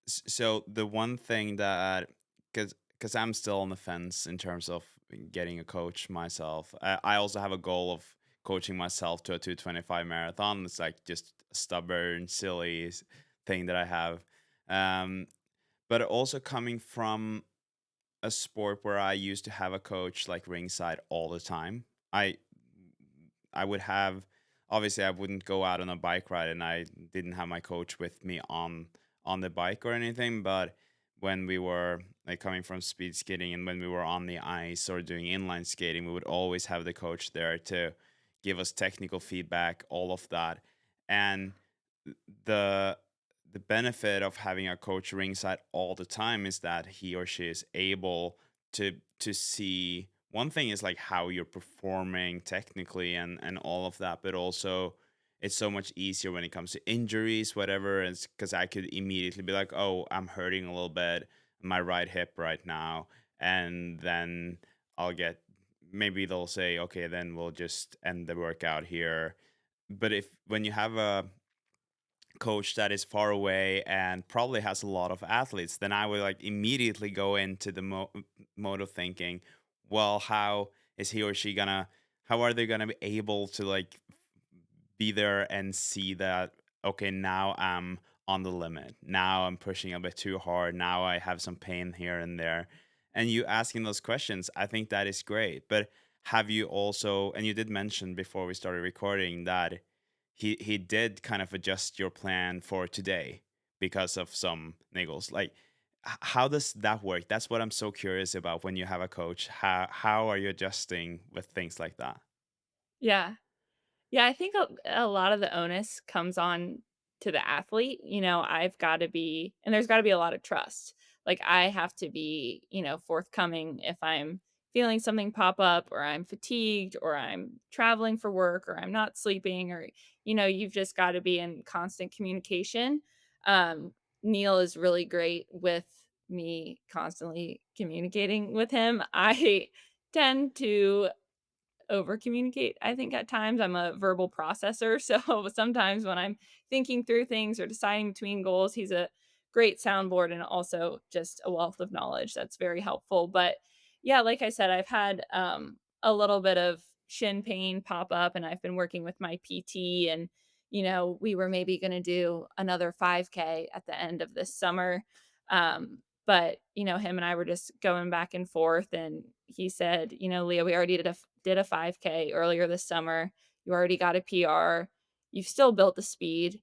so the one thing that, because I'm still on the fence in terms of getting a coach myself. I also have a goal of coaching myself to a 225 marathon. It's like just stubborn, silly thing that I have. Um, but also coming from a sport where I used to have a coach like ringside all the time. I I would have obviously I wouldn't go out on a bike ride and I didn't have my coach with me on the bike or anything, but when we were like coming from speed skating and when we were on the ice or doing inline skating, we would always have the coach there to give us technical feedback, all of that. And the the benefit of having a coach ringside all the time is that he or she is able to see one thing is like how you're performing technically and all of that, but also it's so much easier when it comes to injuries, whatever. It's because I could immediately be like, oh, I'm hurting a little bit, my right hip right now, and then I'll get maybe they'll say, okay, then we'll just end the workout here. But if when you have a coach that is far away and probably has a lot of athletes, then I would like immediately go into the mode of thinking, well, how is he or she gonna, how are they gonna be able to like be there and see that, okay, now I'm on the limit. Now I'm pushing a bit too hard. Now I have some pain here and there. And you asking those questions, I think that is great. But have you also, and you did mention before we started recording that he did kind of adjust your plan for today because of some niggles. Like, how does that work? That's what I'm so curious about when you have a coach. How are you adjusting with things like that? Yeah. Yeah, I think a lot of the onus comes on to the athlete. I've got to be, and there's got to be a lot of trust. Like, I have to be, forthcoming if I'm feeling something pop up, or I'm fatigued, or I'm traveling for work, or I'm not sleeping, or, you've just got to be in constant communication. Um, Neil is really great with me constantly communicating with him. I tend to over communicate. I think at times I'm a verbal processor. So sometimes when I'm thinking through things or deciding between goals, he's a great soundboard and also just a wealth of knowledge that's very helpful. But yeah, like I said, I've had a little bit of shin pain pop up, and I've been working with my PT, and we were maybe going to do another 5K at the end of this summer. But him and I were just going back and forth, and he said, Leah, we already did a 5K earlier this summer. You already got a PR. You've still built the speed.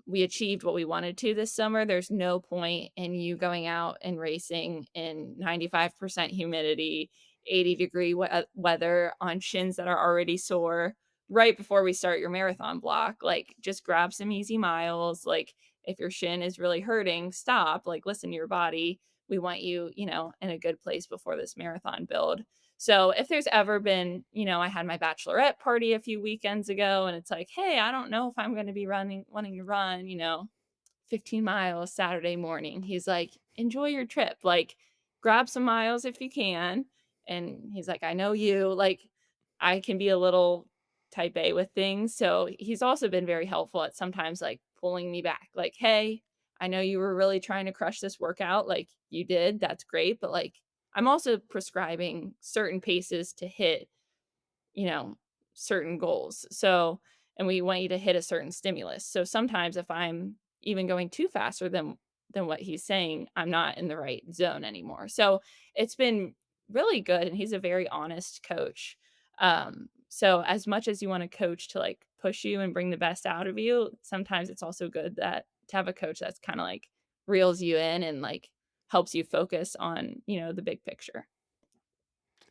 We achieved what we wanted to this summer. There's no point in you going out and racing in 95% humidity, 80-degree weather on shins that are already sore right before we start your marathon block. Like, just grab some easy miles. Like, if your shin is really hurting, stop, like, listen to your body. We want you, in a good place before this marathon build. So if there's ever been, I had my bachelorette party a few weekends ago, and it's like, hey, I don't know if I'm going to be wanting to run, 15 miles Saturday morning. He's like, enjoy your trip. Like, grab some miles if you can. And he's like, I know you. Like, I can be a little type A with things. So he's also been very helpful at sometimes like pulling me back. Like, hey, I know you were really trying to crush this workout. Like, you did. That's great. But like, I'm also prescribing certain paces to hit, you know, certain goals. So, and we want you to hit a certain stimulus. So sometimes if I'm even going too faster than what he's saying, I'm not in the right zone anymore. So it's been really good, and he's a very honest coach. So as much as you want a coach to like push you and bring the best out of you, sometimes it's also good that to have a coach that's kind of like reels you in and like helps you focus on, the big picture.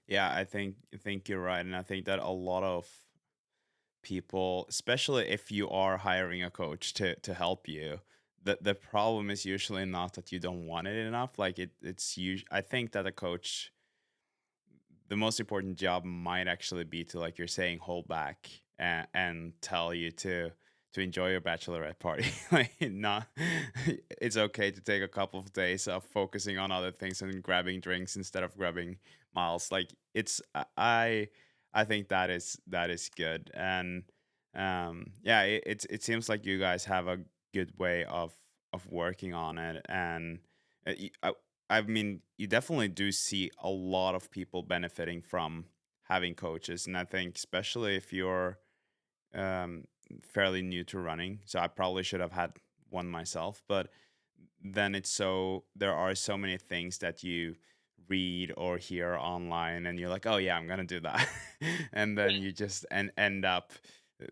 Yeah, I think you're right, and I think that a lot of people, especially if you are hiring a coach to help you, the problem is usually not that you don't want it enough. Like it's usually I think that a coach, the most important job might actually be to, like you're saying, hold back and tell you to enjoy your bachelorette party. Like, not it's okay to take a couple of days of focusing on other things and grabbing drinks instead of grabbing miles. Like, it's I think that is good. And yeah, it seems like you guys have a good way of working on it. And I mean, you definitely do see a lot of people benefiting from having coaches, and I think especially if you're um, fairly new to running. So I probably should have had one myself, but then there are so many things that you read or hear online, and you're like, oh yeah, I'm gonna do that. And then you just end up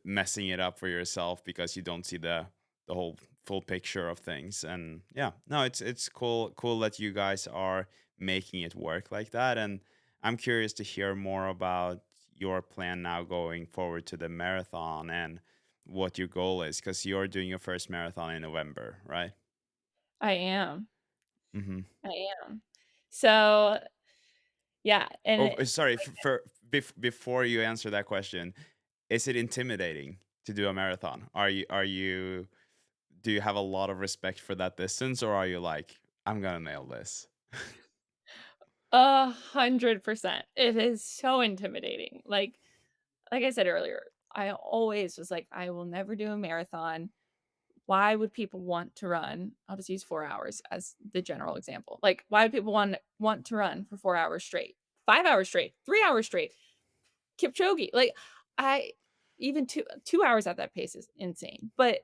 messing it up for yourself because you don't see the whole full picture of things. And yeah, no, it's cool that you guys are making it work like that. And I'm curious to hear more about your plan now going forward to the marathon and what your goal is, because you're doing your first marathon in November, right? I am. Mm-hmm. I am. So, yeah, Oh, and sorry. Before you answer that question, is it intimidating to do a marathon? Do you have a lot of respect for that distance, or are you like, I'm gonna nail this? 100%. It is so intimidating. Like I said earlier, I always was like, I will never do a marathon. Why would people want to run? I'll just use 4 hours as the general example. Like, why would people want to run for 4 hours straight, 5 hours straight, 3 hours straight? Kipchoge, like, I even 2 hours at that pace is insane, but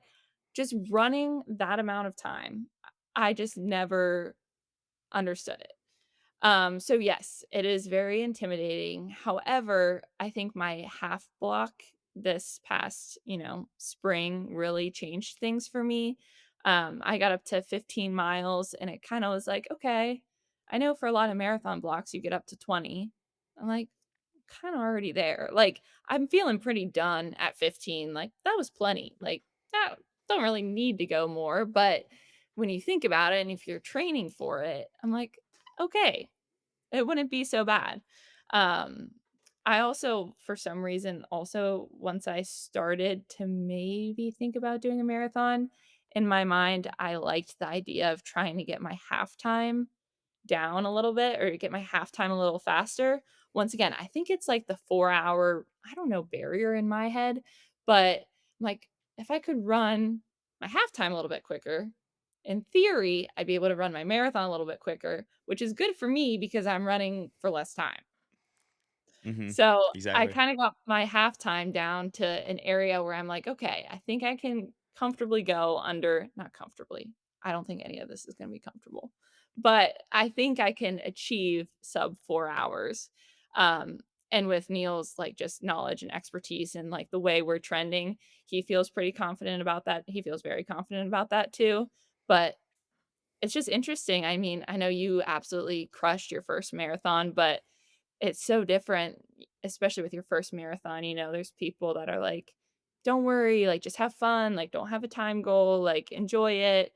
just running that amount of time, I just never understood it. So yes, it is very intimidating. However, I think my half block this past, spring really changed things for me. I got up to 15 miles and it kind of was like, okay, I know for a lot of marathon blocks you get up to 20. I'm like, kind of already there. Like, I'm feeling pretty done at 15. Like, that was plenty. Like, that don't really need to go more. But when you think about it, and if you're training for it, I'm like, okay, it wouldn't be so bad. Um, I also, for some reason, also once I started to maybe think about doing a marathon, in my mind, I liked the idea of trying to get my halftime down a little bit or get my halftime a little faster. Once again, I think it's like the 4 hour, I don't know, barrier in my head, but like if I could run my halftime a little bit quicker, in theory, I'd be able to run my marathon a little bit quicker, which is good for me because I'm running for less time. Mm-hmm. So, I Exactly. kinda got my halftime down to an area where I'm like, "Okay, I think I can comfortably go under" not comfortably, I don't think any of this is gonna be comfortable, but I think I can achieve sub 4 hours, um, and with Neil's, like, just knowledge and expertise and, like, the way we're trending, he feels pretty confident about that, he feels very confident about that too, but it's just interesting, I mean, I know you absolutely crushed your first marathon, but it's so different, especially with your first marathon, there's people that are like, "Don't worry, like, just have fun, like, don't have a time goal, like, enjoy it."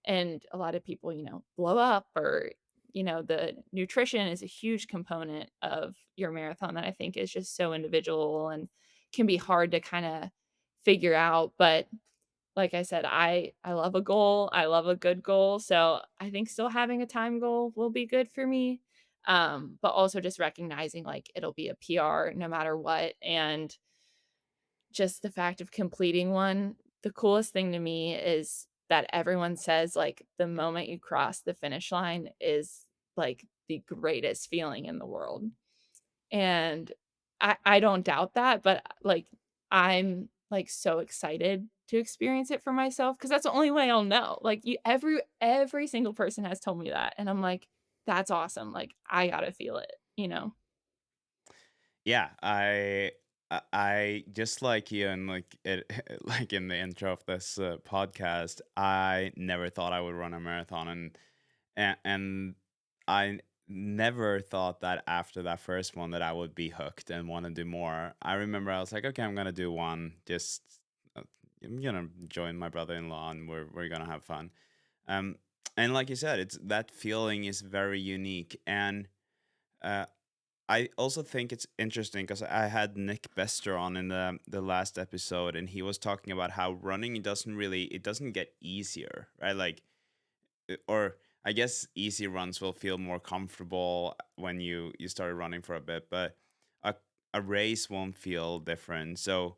And a lot of people, blow up or, the nutrition is a huge component of your marathon that I think is just so individual and can be hard to kinda figure out, but like I said, I love a goal, I love a good goal, so I think still having a time goal will be good for me, but also just recognizing, like, it'll be a PR no matter what, and just the fact of completing one, the coolest thing to me is that everyone says, like, the moment you cross the finish line is, like, the greatest feeling in the world. And I don't doubt that, but, like, I'm, like, so excited to experience it for myself because that's the only way I'll know. Like, you every single person has told me that, and I'm like, "That's awesome." Like, I gotta feel it, you know? Yeah, I just like you, and like it like in the intro of this podcast, I never thought I would run a marathon, and I never thought that after that first one that I would be hooked and want to do more. I remember I was like, okay, I'm gonna do one. Just uh, I'm gonna join my brother-in-law, and we're gonna have fun. Um, and like you said, it's that feeling is very unique, and uh, I also think it's interesting because I had Nick Bester on in the last episode, and he was talking about how running it doesn't get easier, right? Like, or I guess easy runs will feel more comfortable when you started running for a bit, but a a race won't feel different. So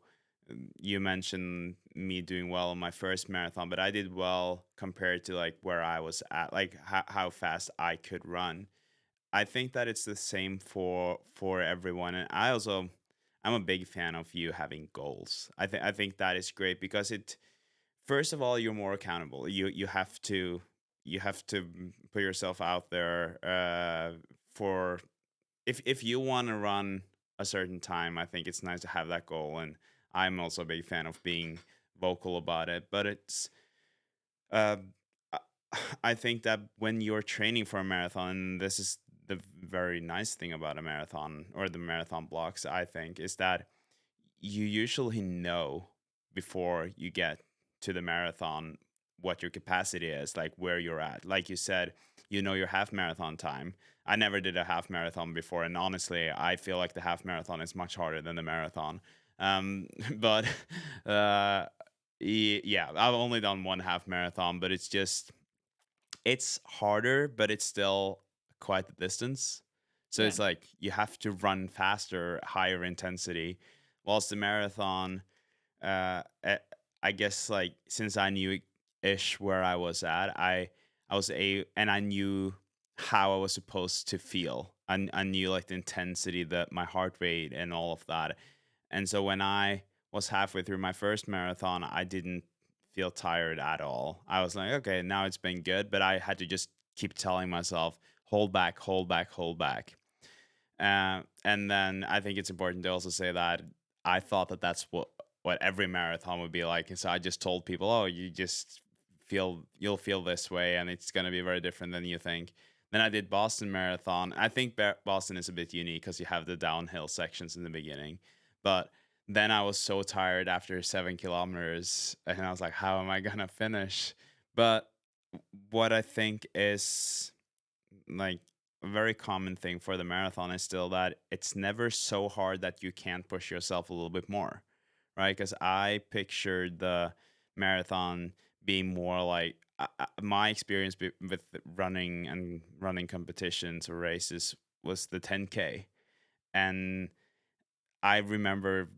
you mentioned me doing well on my first marathon, but I did well compared to like where I was at, like how fast I could run. I think that it's the same for everyone, and I'm a big fan of you having goals. I think that is great because it first of all, you're more accountable. You have to put yourself out there for if you want to run a certain time. I think it's nice to have that goal, and I'm also a big fan of being vocal about it. But it's uh, I I think that when you're training for a marathon, this is the very nice thing about a marathon or the marathon blocks. I think is that you usually know before you get to the marathon what your capacity is, like where you're at. Like you said, you know your half marathon time. I never did a half marathon before, and honestly, I feel like the half marathon is much harder than the marathon. But uh, yeah, I've only done one half marathon, but it's just it's harder, but it's still quite the distance. So Yeah. it's like you have to run faster, higher intensity. Whilst the marathon, I I guess like since I knew ish where I was at, I was a and I knew how I was supposed to feel. I knew like the intensity, that my heart rate, and all of that. And so when I was halfway through my first marathon, I didn't feel tired at all. I was like, okay, now it's been good, but I had to just keep telling myself, hold back, hold back, hold back. And then I think it's important to also say that I thought that that's what every marathon would be like. And so I just told people, oh, you'll feel this way, and it's going to be very different than you think. Then I did Boston Marathon. I think Boston is a bit unique because you have the downhill sections in the beginning. But then I was so tired after 7 kilometers, and I was like, how am I going to finish? But what I think is like a very common thing for the marathon is still that it's never so hard that you can't push yourself a little bit more, right? Because I pictured the marathon being more like my experience with running and running competitions or races was the 10K. And I remember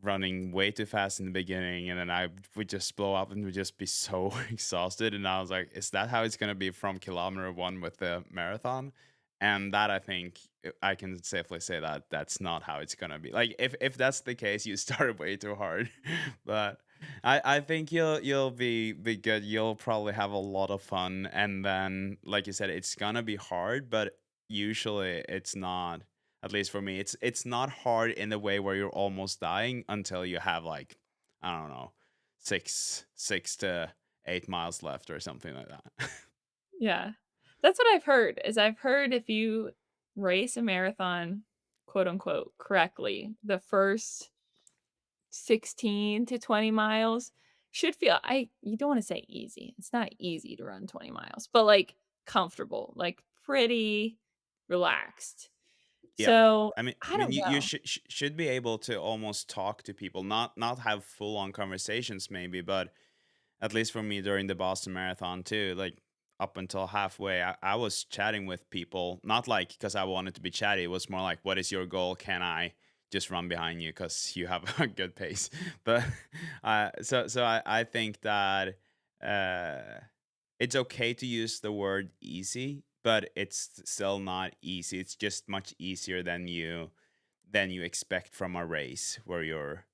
running way too fast in the beginning, and then I would just blow up and would just be so exhausted. And I was like, is that how it's gonna be from kilometer one with the marathon? And that I think I can safely say that that's not how it's gonna be. Like if that's the case, you started way too hard. But I think you'll be good. You'll probably have a lot of fun, and then like you said, it's gonna be hard, but usually it's not. At least for me, it's not hard in the way where you're almost dying until you have like, I don't know, 6 to 8 miles left or something like that. Yeah. That's what I've heard, is I've heard if you race a marathon, quote unquote, correctly, the first 16 to 20 miles should feel I you don't wanna say easy. It's not easy to run 20 miles, but, like, comfortable, like, pretty relaxed. Yeah. So, I I mean, don't you know. should be able to almost talk to people, not have full on conversations, maybe, but at least for me during the Boston Marathon too, like up until halfway, I was chatting with people, not like because I wanted to be chatty. It was more like, what is your goal? Can I just run behind you because you have a good pace? But I think that uh, it's okay to use the word easy, but it's still not easy. It's just much easier than you expect from a race where you're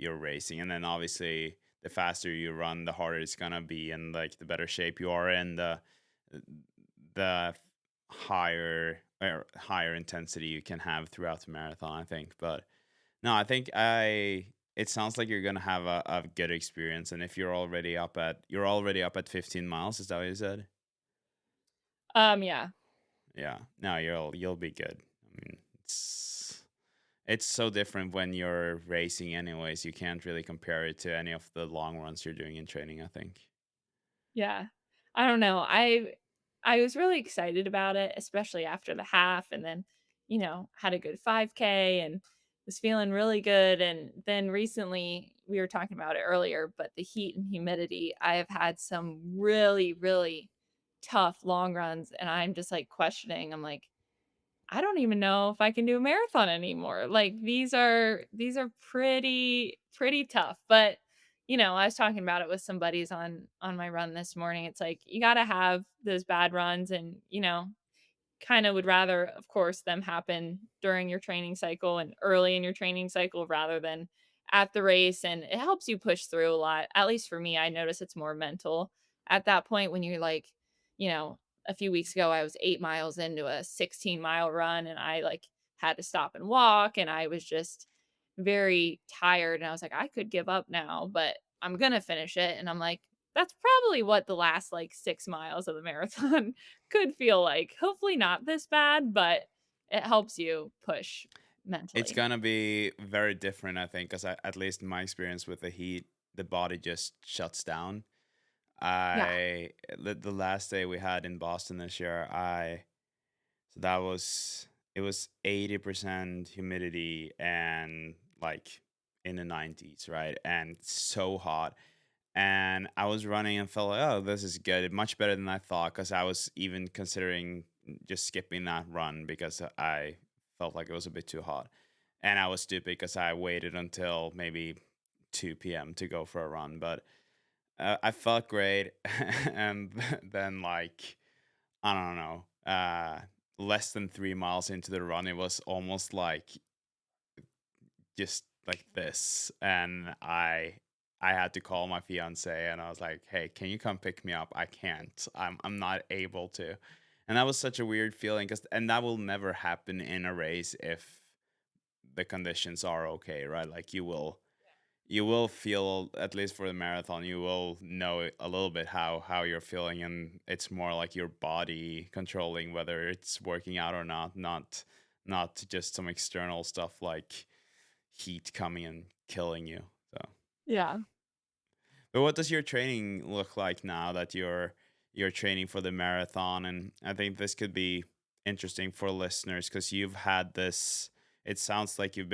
racing. And then obviously the faster you run, the harder it's gonna be, and like the better shape you are in, the higher intensity you can have throughout the marathon, I think. But no, I think I it sounds like you're gonna have a good experience. And if you're already up at 15 miles, is that what you said? Yeah. Yeah. No, you'll be good. I mean, it's so different when you're racing anyways. You can't really compare it to any of the long runs you're doing in training, I think. Yeah. I don't know. I was really excited about it, especially after the half and then, had a good 5K and was feeling really good. And then recently, we were talking about it earlier, but the heat and humidity, I have had some really, really tough long runs and I'm just like questioning. I'm like, I don't even know if I can do a marathon anymore. Like these are pretty tough. But, I was talking about it with some buddies on my run this morning. It's like you got to have those bad runs and, kind of would rather of course them happen during your training cycle and early in your training cycle rather than at the race, and it helps you push through a lot. At least for me, I notice it's more mental at that point when you're like, you know, a few weeks ago I was 8 miles into a 16-mile run and I like had to stop and walk and I was just very tired and I was like, I could give up now, but I'm gonna finish it. And I'm like, that's probably what the last like 6 miles of the marathon could feel like. Hopefully not this bad, but it helps you push It's mentally. gonna be very different, I think, because at least in my experience with the heat, the body just shuts down. Yeah. The last day we had in Boston this year, so that was it was 80% humidity and like in the 90s, right? And so hot. And I was running and felt like, oh, this is good, much better than I thought, because I was even considering just skipping that run because I felt like it was a bit too hot. And I was stupid because I waited until maybe 2 p.m. to go for a run. But I felt great. And then, like, I don't know, less than 3 miles into the run, it was almost like just like this, and I had to call my fiance and I was like, hey, can you come pick me up? I can't, I'm not able to. And that was such a weird feeling, because and that will never happen in a race if the conditions are okay, right? Like you will feel, at least for the marathon, you will know a little bit how you're feeling, and it's more like your body controlling whether it's working out or not, not just some external stuff like heat coming and killing you. So, Yeah. but what does your training look like now that you're training for the marathon? And I think this could be interesting for listeners, because you've had this. It sounds like you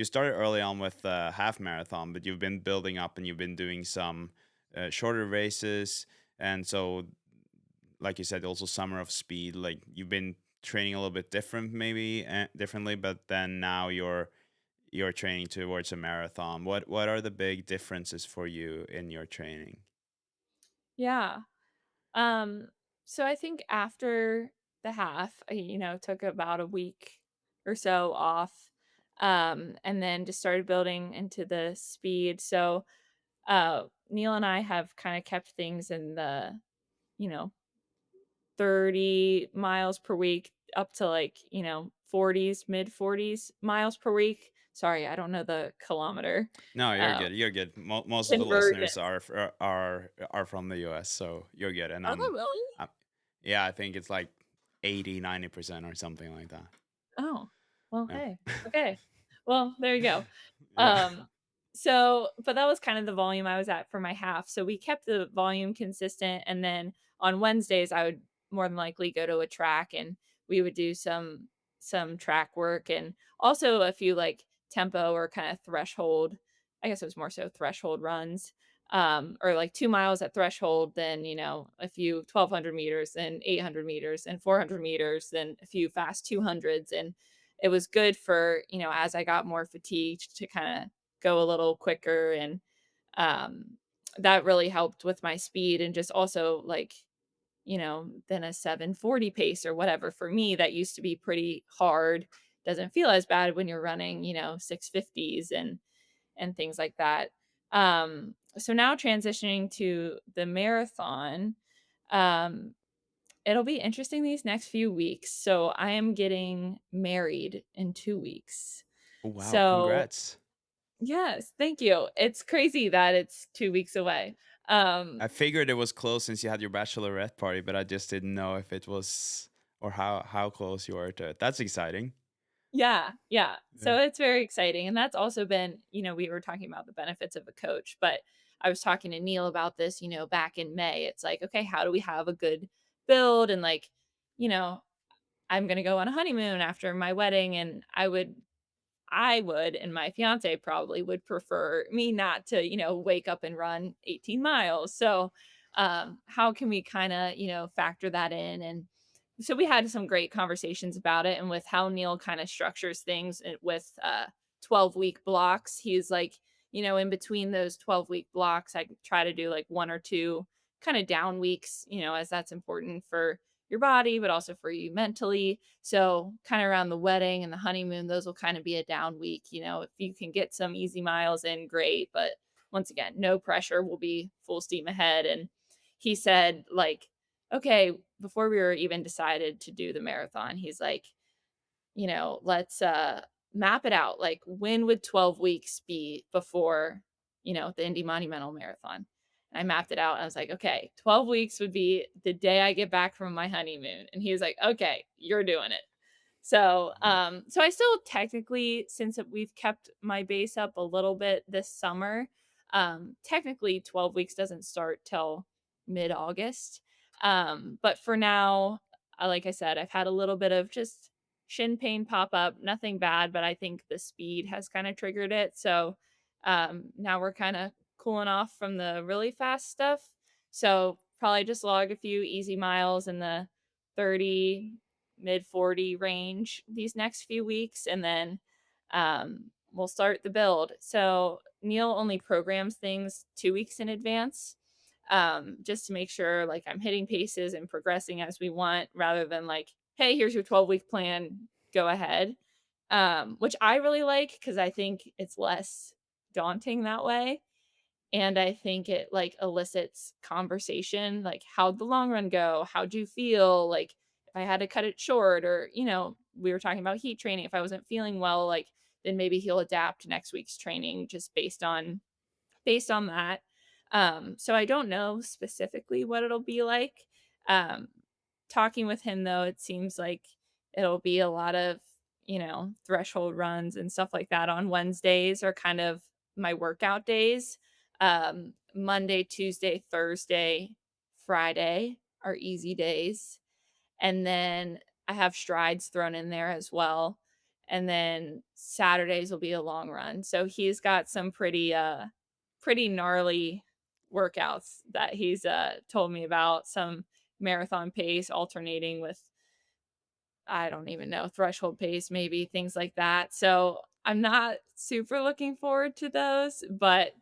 started early on with half marathon, but you've been building up and you've been doing some shorter races, and so like you said, also summer of speed. Like you've been training a little bit maybe differently, but then now you're training towards a marathon. What are the big differences for you in your training? Yeah. Um, so I think after the half, I, took about a week or so off, and then just started building into the speed. So, Neil and I have kind of kept things in the, you know, 30 miles per week up to like, 40s, mid 40s miles per week. Sorry, I don't know the kilometer No, you're uh, good. You're good. Most of the conversion. listeners are from the US, so you're good. And Oh, really? I'm yeah, I think it's like 80-90% or something like that. Oh, well, Yeah. hey. Okay. Well, there you go. Yeah. Um, so but that was kind of the volume I was at for my half. So we kept the volume consistent, and then on Wednesdays, I would more than likely go to a track, and we would do some track work and also a few, like, tempo or kinda threshold. I guess it was more so threshold runs, or, like, 2 miles at threshold, then, a few 1,200 meters, then 800 meters, and 400 meters, then a few fast 200s, and it was good for, as I got more fatigued to kinda go a little quicker, and, um, that really helped with my speed and just also, like, than a 740 pace or whatever. For me, that used to be pretty hard. Doesn't feel as bad when you're running, 650s and things like that. So now transitioning to the marathon, um, it'll be interesting these next few weeks. So I am getting married in 2 weeks. Oh, wow, So congrats. yes, thank you. It's crazy that it's 2 weeks away. Um, I figured it was close since you had your bachelorette party, but I just didn't know if it was, or how close you were to it. That's exciting. Yeah, yeah. Yeah. So it's very exciting, and that's also been, we were talking about the benefits of a coach, but I was talking to Neil about this, back in May. It's like, okay, how do we have a good build? And like, you know, I'm gonna go on a honeymoon after my wedding, and I would, and my fiance probably would prefer me not to, wake up and run 18 miles. So, how can we kind of, factor that in? And so we had some great conversations about it. And with how Neil kind of structures things with 12-week blocks, he's like, in between those 12-week blocks, I try to do like one or two kind of down weeks, as that's important for your body, but also for you mentally. So, kind of around the wedding and the honeymoon, those will kind of be a down week. If you can get some easy miles in, great. But once again, no pressure. We'll be full steam ahead. And he said, like, okay, before we were even decided to do the marathon, he's like, let's map it out. Like, when would 12 weeks be before, the Indy Monumental Marathon? And I mapped it out. And I was like, okay, 12 weeks would be the day I get back from my honeymoon. And he was like, okay, you're doing it. So I still technically, since we've kept my base up a little bit this summer, technically 12 weeks doesn't start till mid-August. But for now, like I said, I've had a little bit of just shin pain pop up, nothing bad, but I think the speed has kind of triggered it. So now we're kind of cooling off from the really fast stuff. So probably just log a few easy miles in the 30 mid 40 range these next few weeks, and then we'll start the build. So Neil only programs things 2 weeks in advance, just to make sure like I'm hitting paces and progressing as we want, rather than like, hey, here's your 12-week plan, go ahead. Which I really like because I think it's less daunting that way. And I think it, like, elicits conversation, like, "How'd the long run go? How'd you feel?" Like, if I had to cut it short, or, we were talking about heat training, if I wasn't feeling well, like, then maybe he'll adapt next week's training just based on that. So I don't know specifically what it'll be like. Um, Talking with him though, it seems like it'll be a lot of, threshold runs and stuff like that. On Wednesdays are kind of my workout days. Monday, Tuesday, Thursday, Friday are easy days. And then I have strides thrown in there as well. And then Saturdays will be a long run. So he's got some pretty gnarly workouts that he's told me about, some marathon pace alternating with, I don't even know, threshold pace, maybe things like that. So I'm not super looking forward to those, but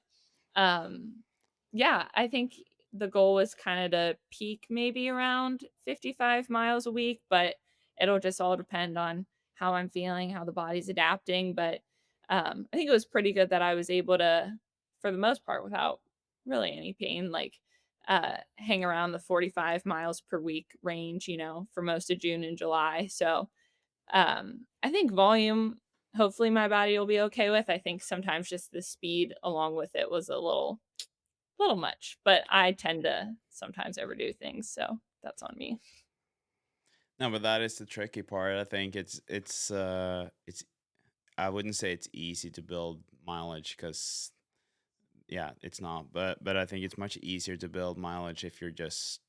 um, yeah, I think the goal was kind of to peak maybe around 55 miles a week, but it'll just all depend on how I'm feeling, how the body's adapting. But I think it was pretty good that I was able to, for the most part, without really any pain, like hang around the 45 miles per week range, for most of June and July. So I think volume, hopefully my body will be okay with. I think sometimes just the speed along with it was a little much, but I tend to sometimes overdo things, so that's on me. No, but that is the tricky part. I think it's I wouldn't say it's easy to build mileage because yeah, it's not. But I think it's much easier to build mileage if you're just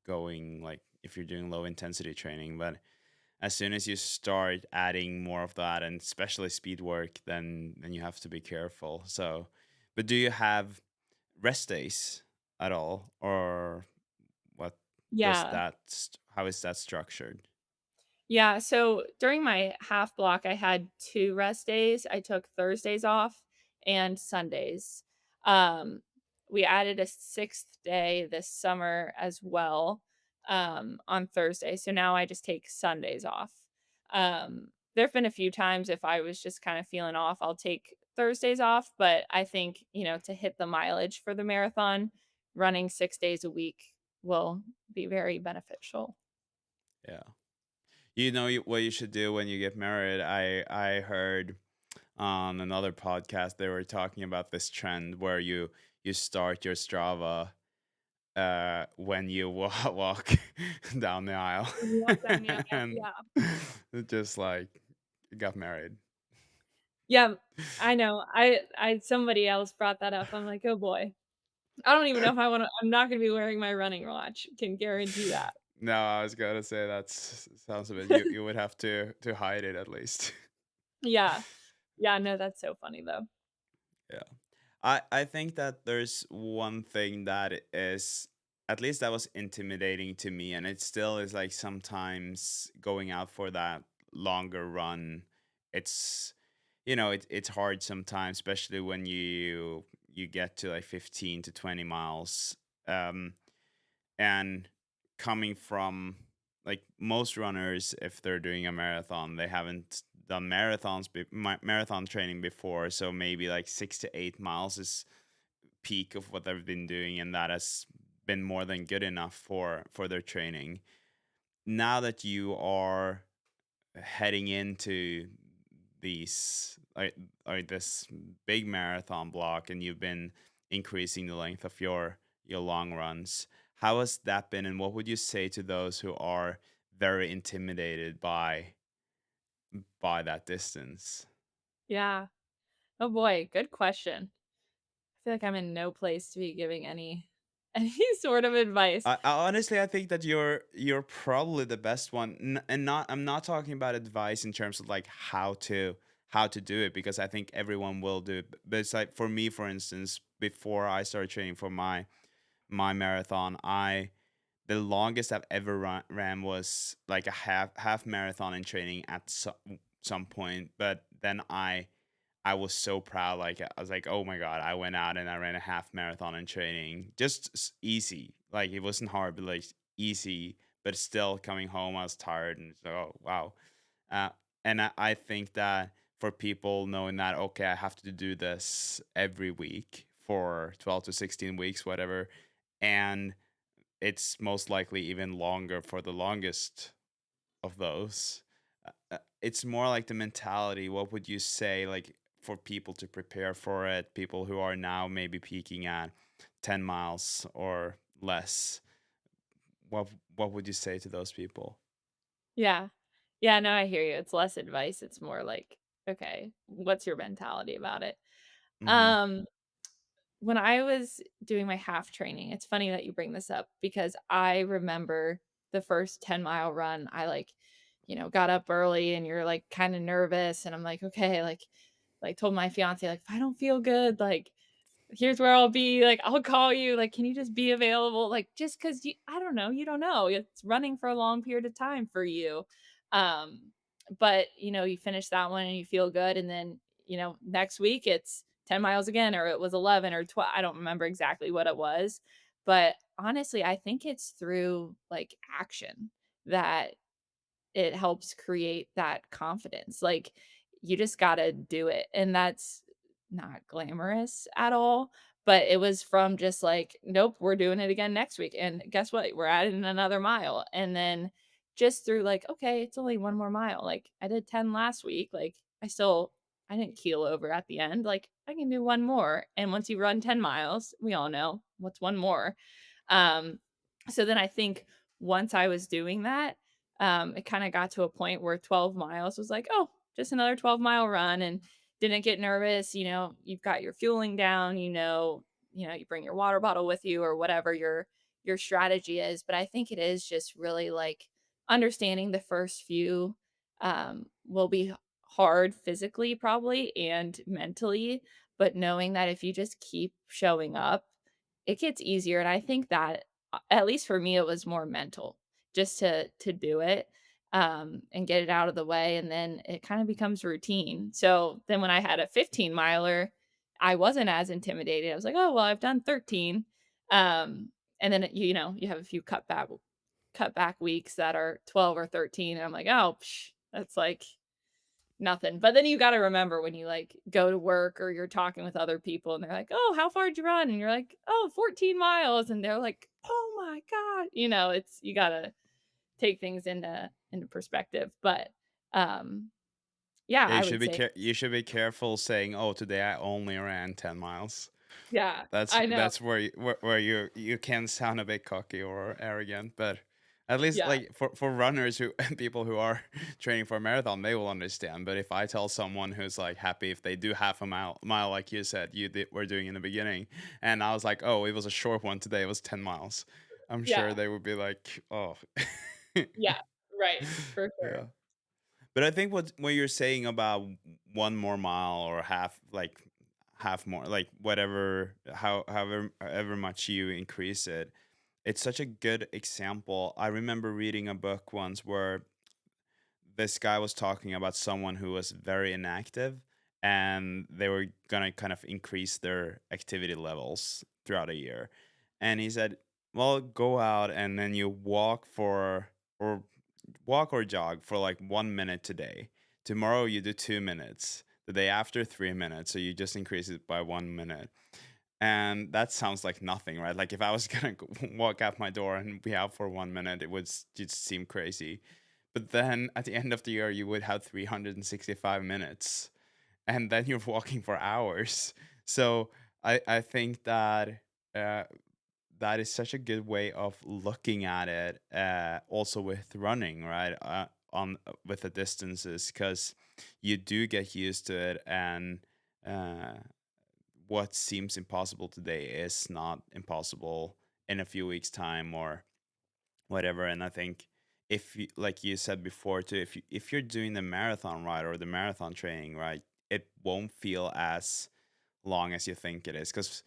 going like if you're doing low intensity training. But as soon as you start adding more of that and especially speed work, then you have to be careful. So, but do you have rest days at all, or what does Yeah. how is that structured? Yeah, so during my half block, I had 2 rest days. I took Thursdays off and Sundays. Um, we added a 6th day this summer as well, on Thursday, so now I just take Sundays off. There've been a few times if I was just kinda feeling off, I'll take Thursdays off, but I think, to hit the mileage for the marathon, running 6 days a week will be very beneficial. Yeah. You know what you should do when you get married. I heard on another podcast they were talking about this trend where you start your Strava when you walk down the aisle When you walk down the aisle, and yeah. it just like got married. Yeah, I know. I somebody else brought that up. I'm like, "Oh boy." I don't even know if I'm not gonna be wearing my running watch, can guarantee that. No, I was gonna say that's sounds a bit. You would have to hide it at least. Yeah. Yeah, no, that's so funny though. Yeah. I think that there's one thing that is at least that was intimidating to me, and it still is like sometimes going out for that longer run. It's it's hard sometimes, especially when you get to like 15 to 20 miles. Um and coming from like most runners, if they're doing a marathon, they haven't done marathon training before, so maybe like 6 to 8 miles is peak of what they've been doing, and that has been more than good enough for their training. Now that you are heading into these like this big marathon block, and you've been increasing the length of your long runs, how has that been, and what would you say to those who are very intimidated by that distance? Yeah. Oh boy, good question. I feel like I'm in no place to be giving any any sort of advice. I honestly, I think that you're probably the best one, and not I'm not talking about advice in terms of like how to do it, because I think everyone will do it. But it's like for me, for instance, before I started training for my marathon, I the longest I've ever ran was like a half marathon in training at some point. But then I was so proud. Like I was like, oh my god, I went out and I ran a half marathon in training, just easy. Like it wasn't hard, but like easy. But still, coming home, I was tired, and so oh wow. Uh, and I think that for people knowing that, okay, I have to do this every week for 12 to 16 weeks, whatever, and it's most likely even longer for the longest of those. It's more like the mentality. What would you say, like, for people to prepare for it? People who are now maybe peaking at 10 miles or less. What would you say to those people? Yeah. Yeah, no, I hear you. It's less advice. It's more like, okay, what's your mentality about it? Mm-hmm. Um, when I was doing my half training, it's funny that you bring this up because I remember the first 10-mile run, I like, got up early and you're like kind of nervous and I'm like, okay, like told my fiance like if I don't feel good, like here's where I'll be, like, I'll call you, like, can you just be available? Like, just 'cause I don't know, you don't know. It's running for a long period of time for you. Um, but, you finish that one and you feel good, and then, next week it's 10 miles again, or it was 11 or 12. I don't remember exactly what it was. But honestly, I think it's through like action that it helps create that confidence. Like, you just gotta do it, and that's not glamorous at all, but it was from just like, "Nope, we're doing it again next week, and guess what? We're adding another mile," and then just through like, "Okay, it's only 1 more mile." Like, I did 10 last week, like, I didn't keel over at the end, like, I can do 1 more, and once you run 10 miles, we all know, what's 1 more? Um, so then I think once I was doing that, it kinda got to a point where 12 miles was like, "Oh, just another 12-mile run," and didn't get nervous. You've got your fueling down, you bring your water bottle with you or whatever your strategy is. But I think it is just really like understanding the first few will be hard physically probably and mentally, but knowing that if you just keep showing up, it gets easier. And I think that at least for me, it was more mental just to do it, and get it out of the way, and then it kind of becomes routine. So then when I had a 15 miler, I wasn't as intimidated. I was like, "Oh, well, I've done 13." Um, and then you have a few cutback weeks that are 12 or 13, and I'm like, "Oh, that's like nothing." But then you got to remember when you like go to work or you're talking with other people and they're like, "Oh, how far did you run?" And you're like, "Oh, 14 miles." And they're like, "Oh my God." It's you got to take things into perspective. But yeah, Yeah, I would say you should be careful saying, "Oh, today I only ran 10 miles." yeah, That's I know. that's where you can sound a bit cocky or arrogant, but at least Yeah, like for runners who people who are training for a marathon, they will understand. But if I tell someone who's like happy if they do half a mile like you said were doing in the beginning, and I was like, oh, it was a short one today, it was 10 miles. I'm sure yeah, they would be like, oh, yeah, right, for sure. yeah. But I think what you're saying about one more mile or half more, like whatever, however much you increase it, it's such a good example. I remember reading a book once where this guy was talking about someone who was very inactive, and they were gonna kind of increase their activity levels throughout a year. And he said, well, go out and then you walk for or walk or jog for like 1 minute today. Tomorrow you do 2 minutes. The day after 3 minutes. So you just increase it by 1 minute. And that sounds like nothing, right? Like if I was gonna walk out my door and be out for 1 minute, it would just seem crazy. But then at the end of the year, you would have 365 minutes, and then you're walking for hours. So I think that uh, that is such a good way of looking at it. Also with running, right? On with the distances, because you do get used to it, and uh, what seems impossible today is not impossible in a few weeks' time or whatever. And I think if you, like you said before too, if you're doing the marathon right or the marathon training right, it won't feel as long as you think it is, because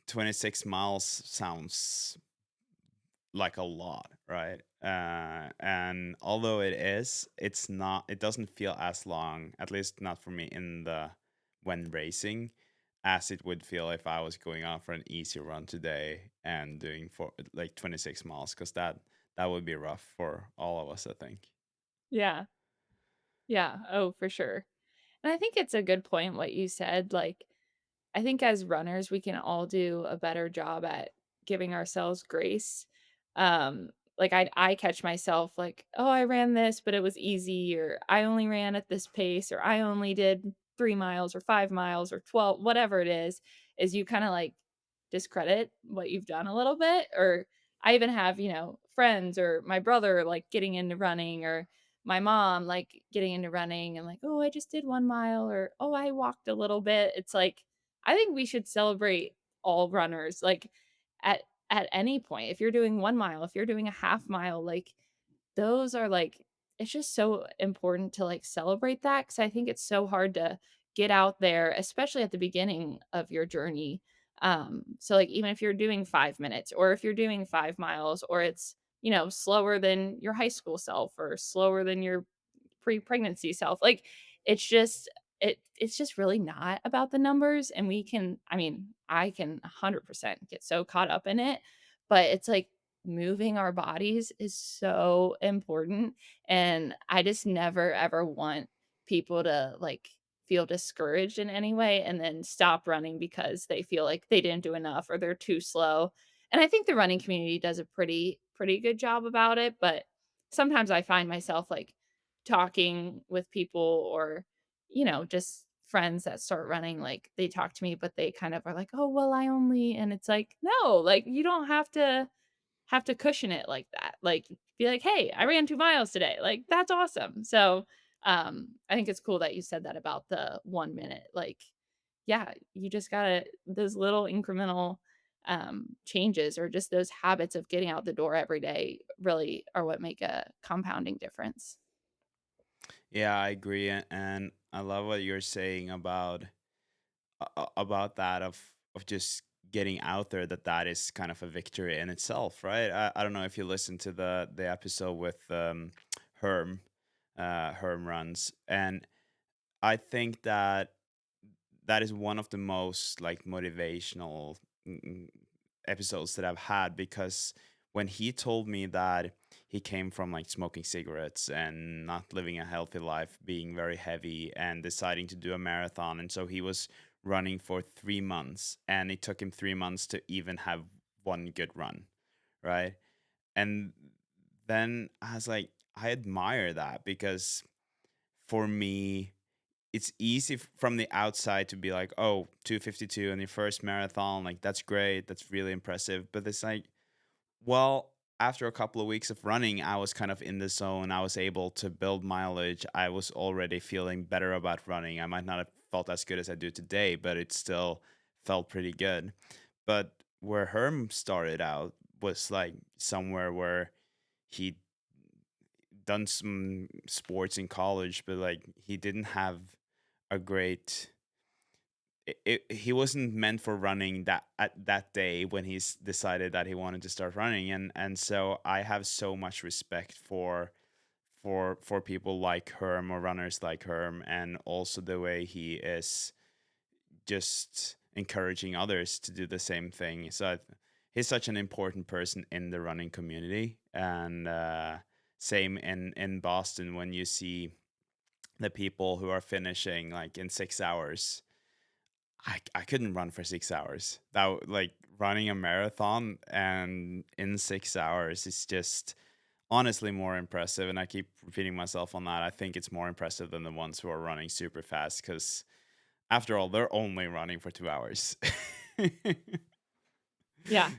26 miles sounds like a lot, right? And although it is, it's not. It doesn't feel as long, at least not for me in the when racing, as it would feel if I was going out for an easy run today and doing for like 26 miles, because that would be rough for all of us, I think. Yeah. Yeah. Oh, for sure. And I think it's a good point what you said. Like, I think as runners, we can all do a better job at giving ourselves grace. Like I catch myself like, oh, I ran this, but it was easy, or I only ran at this pace, or I only did 3 miles or 5 miles or 12, whatever it is you kind of like discredit what you've done a little bit. Or I even have, friends or my brother like getting into running, or my mom like getting into running and like, oh, I just did 1 mile, or oh, I walked a little bit. It's like, I think we should celebrate all runners, like, at at any point. If you're doing 1 mile, if you're doing a half mile, like, those are, like, it's just so important to, like, celebrate that, because I think it's so hard to get out there, especially at the beginning of your journey. So, like, even if you're doing 5 minutes, or if you're doing 5 miles, or it's, slower than your high school self or slower than your pre-pregnancy self. Like, it's just it's just really not about the numbers, and I can 100% get so caught up in it, but it's like moving our bodies is so important, and I just never ever want people to like feel discouraged in any way and then stop running because they feel like they didn't do enough or they're too slow. And I think the running community does a pretty good job about it, but sometimes I find myself like talking with people, or just friends that start running, like they talk to me but they kind of are like, oh well, I only, and it's like, no, like you don't have to cushion it like that. Like, be like, hey, I ran 2 miles today, like that's awesome. So I think it's cool that you said that about the 1 minute. Like, yeah, you just gotta, those little incremental changes, or just those habits of getting out the door every day, really are what make a compounding difference. Yeah, I agree, and I love what you're saying about that of just getting out there, that is kind of a victory in itself, right? I don't know if you listened to the episode with Herm, Herm runs, and I think that that is one of the most like motivational mm, episodes that I've had, because when he told me that he came from like smoking cigarettes and not living a healthy life, being very heavy, and deciding to do a marathon, and so he was running for 3 months, and it took him 3 months to even have one good run, right? And then I was like, I admire that, because for me it's easy from the outside to be like, oh, 2:52 in your first marathon, like that's great, that's really impressive. But it's like, well, after a couple of weeks of running, I was kind of in the zone. I was able to build mileage. I was already feeling better about running. I might not have felt as good as I do today, but it still felt pretty good. But where Herm started out was like somewhere where he done some sports in college, but like he didn't have a great he wasn't meant for running that at that day when he's decided that he wanted to start running. And so I have so much respect for people like Herm, or runners like Herm, and also the way he is just encouraging others to do the same thing. So he's such an important person in the running community, and same in Boston when you see the people who are finishing like in 6 hours. I couldn't run for 6 hours. Like running a marathon and in 6 hours is just honestly more impressive. And I keep repeating myself on that. I think it's more impressive than the ones who are running super fast because after all, they're only running for 2 hours. Yeah,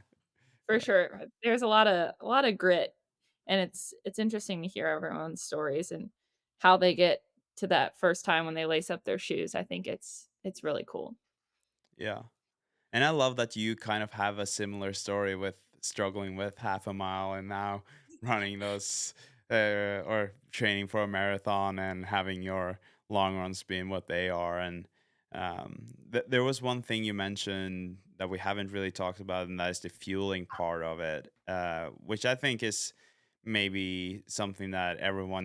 for Yeah. sure. There's a lot of grit, and it's interesting to hear everyone's stories and how they get to that first time when they lace up their shoes. I think it's really cool. Yeah. And I love that you kind of have a similar story with struggling with half a mile and now running those or training for a marathon and having your long runs being what they are. And there was one thing you mentioned that we haven't really talked about, and that is the fueling part of it, which I think is maybe something that everyone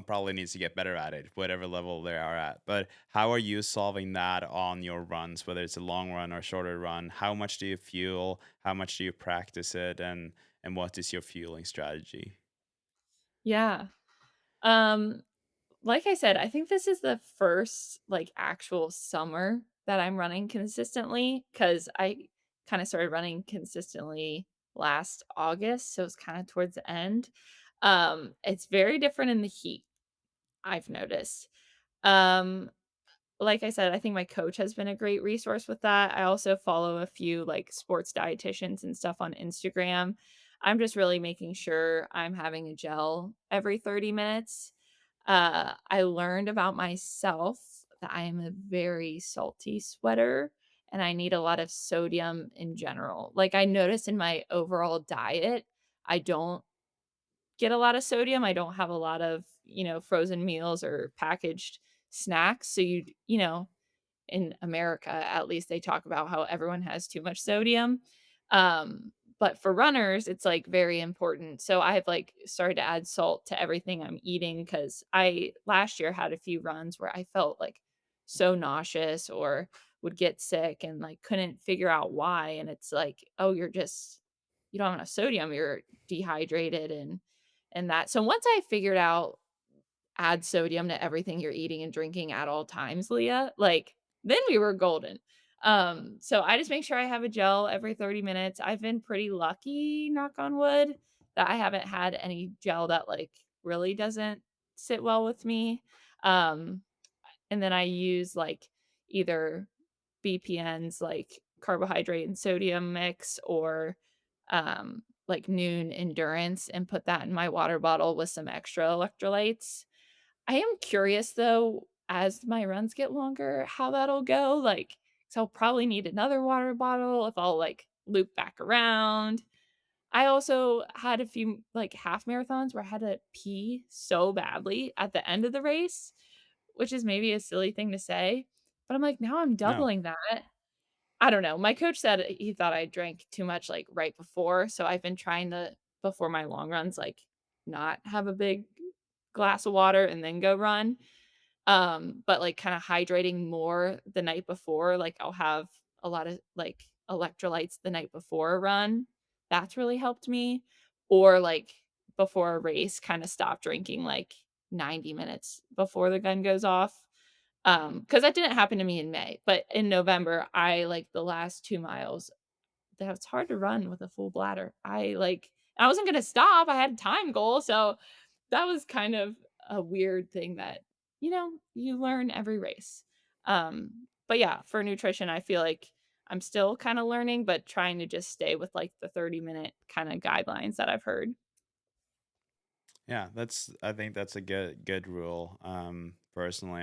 probably needs to get better at it, whatever level they are at. But how are you solving that on your runs, whether it's a long run or shorter run? How much do you fuel? How much do you practice it? And what is your fueling strategy? Yeah. Um, like I said, I think this is the first, like, actual summer that I'm running consistently because I kinda started running consistently last August, so it's kinda towards the end. It's very different in the heat, I've noticed. Um, like I said, I think my coach has been a great resource with that. I also follow a few, like, sports dietitians and stuff on Instagram. I'm just really making sure I'm having a gel every 30 minutes. I learned about myself that I am a very salty sweater and I need a lot of sodium in general. Like, I notice in my overall diet, I don't get a lot of sodium. I don't have a lot of, frozen meals or packaged snacks. So in America, at least they talk about how everyone has too much sodium. But for runners, it's like very important. So I've like started to add salt to everything I'm eating because I last year had a few runs where I felt like so nauseous or would get sick and like couldn't figure out why. And it's like, oh, you don't have enough sodium, you're dehydrated and that. So once I figured out add sodium to everything you're eating and drinking at all times, Leah, like, then we were golden. So I just make sure I have a gel every 30 minutes. I've been pretty lucky, knock on wood, that I haven't had any gel that, like, really doesn't sit well with me. Um, and then I use, like, either BPNs, like carbohydrate and sodium mix or, like Noon Endurance and put that in my water bottle with some extra electrolytes. I am curious though, as my runs get longer, how that'll go, like, so I'll probably need another water bottle if I'll, like, loop back around. I also had a few, like, half marathons where I had to pee so badly at the end of the race, which is maybe a silly thing to say, but I'm like, now I'm No. doubling that. I don't know. My coach said he thought I drank too much, like, right before, so I've been trying to, before my long runs, like, not have a big glass of water and then go run. But, like, kinda hydrating more the night before, like, I'll have a lot of, like, electrolytes the night before a run. That's really helped me. Or, like, before a race, kinda stop drinking, like, 90 minutes before the gun goes off. Because that didn't happen to me in May, but in November, I like, the last 2 miles, that was hard to run with a full bladder. I wasn't gonna stop, I had a time goal, so that was kind of a weird thing that, you learn every race. But yeah, for nutrition, I feel like I'm still kinda learning, but trying to just stay with, like, the 30-minute kinda guidelines that I've heard. Yeah, I think that's a good rule. Personally,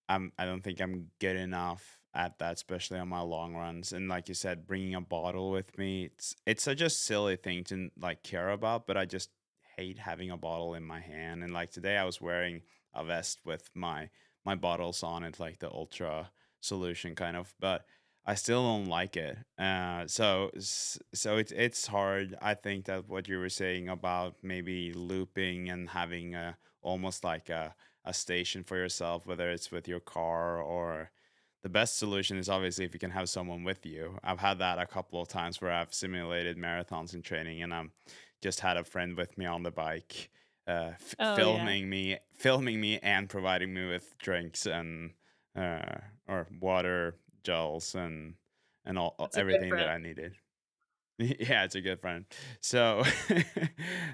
I don't think I'm good enough at that, especially on my long runs. And like you said, bringing a bottle with me, it's such a silly thing to like care about, but I just hate having a bottle in my hand. And like today, I was wearing a vest with my bottles on it, like the Ultra solution kind of, but I still don't like it. So it's hard. I think that what you were saying about maybe looping and having a almost like a station for yourself, whether it's with your car or the best solution is obviously if you can have someone with you. I've had that a couple of times where I've simulated marathons in training and I'm just had a friend with me on the bike, Oh, yeah. filming me and providing me with drinks and or water, gels, and That's a good everything that friend. I needed. Yeah, it's a good friend. So,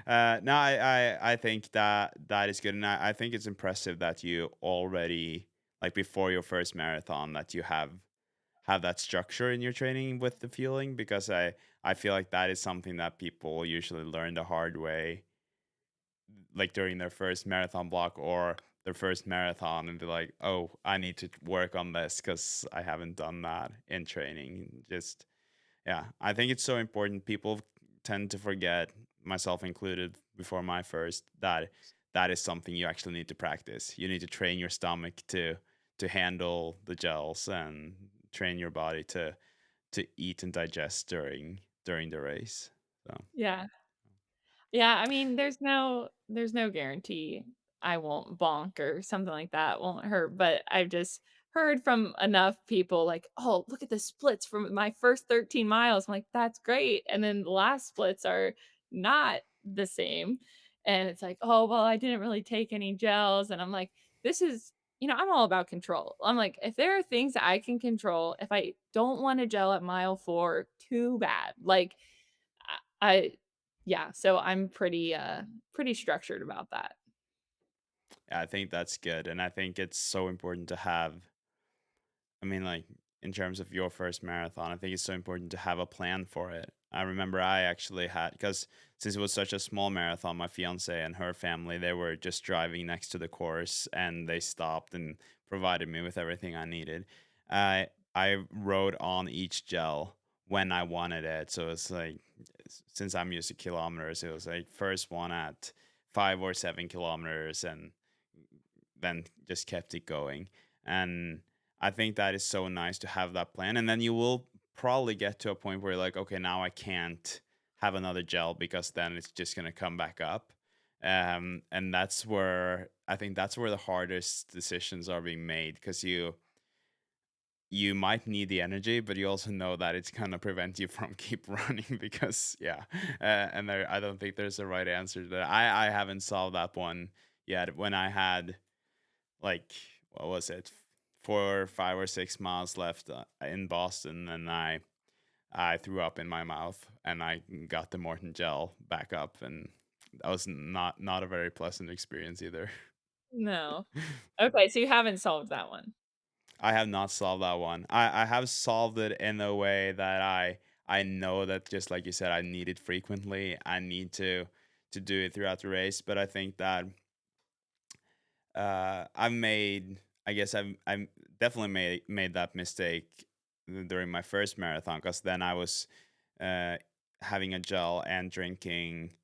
no, I think that that is good, and I think it's impressive that you already, like, before your first marathon, that you have that structure in your training with the fueling, because I feel like that is something that people usually learn the hard way, like during their first marathon block or their first marathon, and be like, oh, I need to work on this because I haven't done that in training. Just yeah, I think it's so important. People tend to forget, myself included, before my first, that that is something you actually need to practice. You need to train your stomach to handle the gels, and train your body to eat and digest during the race. So Yeah. Yeah, I mean, there's no guarantee I won't bonk or something like that won't hurt, but I've just heard from enough people like, "Oh, look at the splits from my first 13 miles." I'm like, "That's great." And then the last splits are not the same. And it's like, "Oh, well, I didn't really take any gels." And I'm like, "This is." I'm all about control. I'm like, if there are things that I can control, if I don't want to gel at mile 4, too bad. Like I yeah, so I'm pretty structured about that. yeah, I think that's good, and I think it's so important to have. I mean, like, in terms of your first marathon, I think it's so important to have a plan for it. I remember I actually had, because since it was such a small marathon, my fiance and her family, they were just driving next to the course, and they stopped and provided me with everything I needed. I wrote on each gel when I wanted it. So it's like, since I'm used to kilometers, it was like first one at 5 or 7 kilometers, and then just kept it going. And I think that is so nice to have that plan. And then you will probably get to a point where you're like, okay, now I can't have another gel, because then it's just going to come back up. And that's where I think that's where the hardest decisions are being made, because you might need the energy, but you also know that it's gonna prevent you from keep running, because yeah, and I don't think there's a right answer to that. I haven't solved that one yet. When I had, like, what was it, 4, 5 or 6 miles left in Boston, and I threw up in my mouth, and I got the Morton gel back up, and that was not a very pleasant experience either. No. Okay, so you haven't solved that one. I have not solved that one. I have solved it in a way that I know that, just like you said, I need it frequently. I need to do it throughout the race. But I think that I've made, I guess I've definitely made that mistake during my first marathon, because then I was uh, having a gel and drinking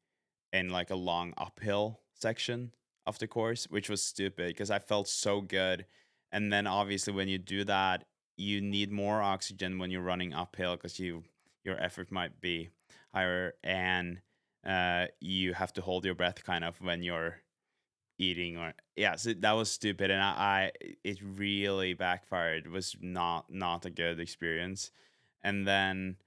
in, like, a long uphill section of the course, which was stupid because I felt so good. And then obviously when you do that, you need more oxygen when you're running uphill, because your effort might be higher, and you have to hold your breath kind of when you're eating, or yeah. So that was stupid, and I it really backfired. It was not a good experience. And then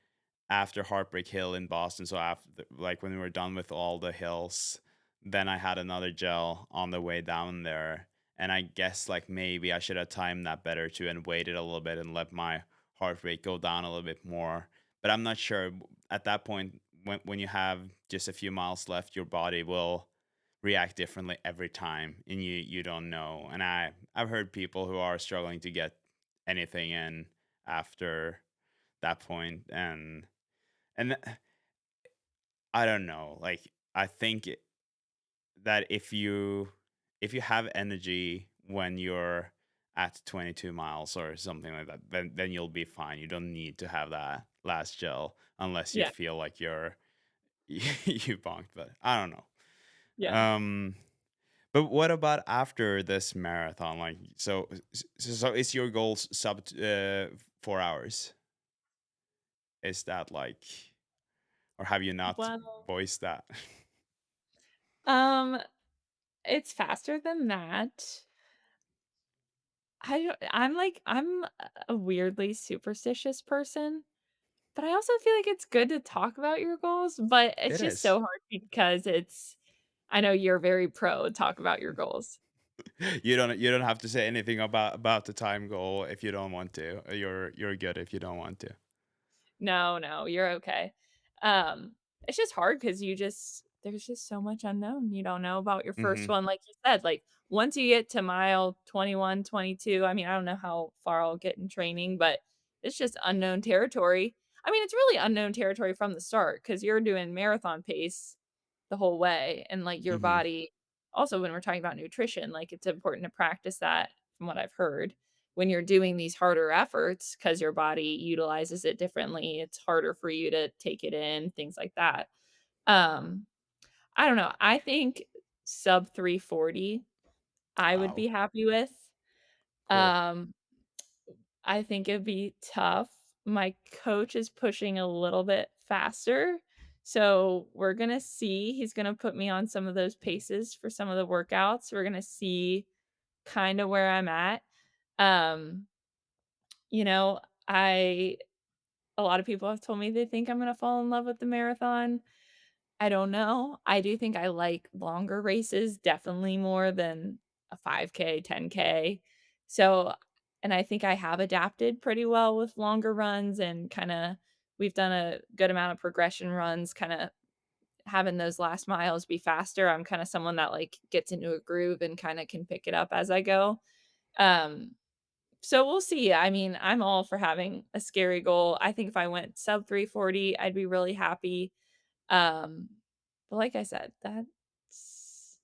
after Heartbreak Hill in Boston, so after, like, when we were done with all the hills, then I had another gel on the way down there. And I guess, like, maybe I should have timed that better too, and waited a little bit and let my heart rate go down a little bit more. But I'm not sure at that point, when you have just a few miles left, your body will react differently every time, and you don't know. And I've heard people who are struggling to get anything in after that point. And I don't know. Like, I think that if you have energy when you're at 22 miles or something like that, then you'll be fine. You don't need to have that last gel unless you Yeah, feel like you're you bonked. But I don't know. yeah. Um, but what about after this marathon? Like, so is your goal sub 4 hours? Is that like, or have you not Well, voiced that? um, it's faster than that. I'm a weirdly superstitious person. But I also feel like it's good to talk about your goals, but it's It just is. so hard because it's I know you're very pro talk about your goals. You don't have to say anything about the time goal if you don't want to. You're good if you don't want to. No, no, you're okay. It's just hard because you just there's just so much unknown. You don't know about your first Hmm. one, like you said, like, once you get to mile 21, 22. I mean, I don't know how far I'll get in training, but it's just unknown territory. I mean, it's really unknown territory from the start because 'cause you're doing marathon pace the whole way, and, like, your Hmm. body also, when we're talking about nutrition, like, it's important to practice that from what I've heard when you're doing these harder efforts because your body utilizes it differently, it's harder for you to take it in, things like that. Um, I don't know, I think sub 340 I would Wow, be happy with. cool. Um, I think it'd be tough. My coach is pushing a little bit faster, so we're gonna see. He's gonna put me on some of those paces for some of the workouts. We're gonna see kinda where I'm at. Um, you know, I a lot of people have told me they think I'm gonna fall in love with the marathon. I don't know. I do think I like longer races definitely more than a 5K, 10K. So and I think I have adapted pretty well with longer runs and kinda we've done a good amount of progression runs, kinda having those last miles be faster. I'm kinda someone that, like, gets into a groove and kinda can pick it up as I go. Um, so we'll see. I mean, I'm all for having a scary goal. I think if I went sub 340, I'd be really happy. Um, but like I said, that's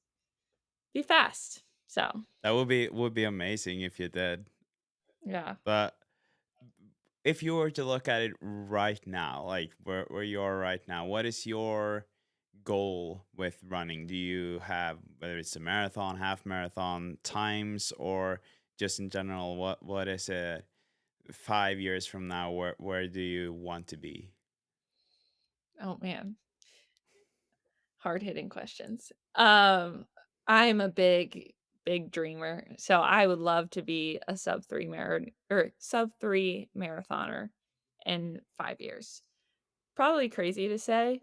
be fast. So, That would be amazing if you did. yeah. But if you were to look at it right now, like where you are right now, what is your goal with running? Do you have, whether it's a marathon, half marathon times, or just in general, what is it 5 years from now? Where do you want to be? Oh man, hard-hitting questions. I'm a big dreamer. So I would love to be a sub 3 or sub 3 marathoner in 5 years. Probably crazy to say,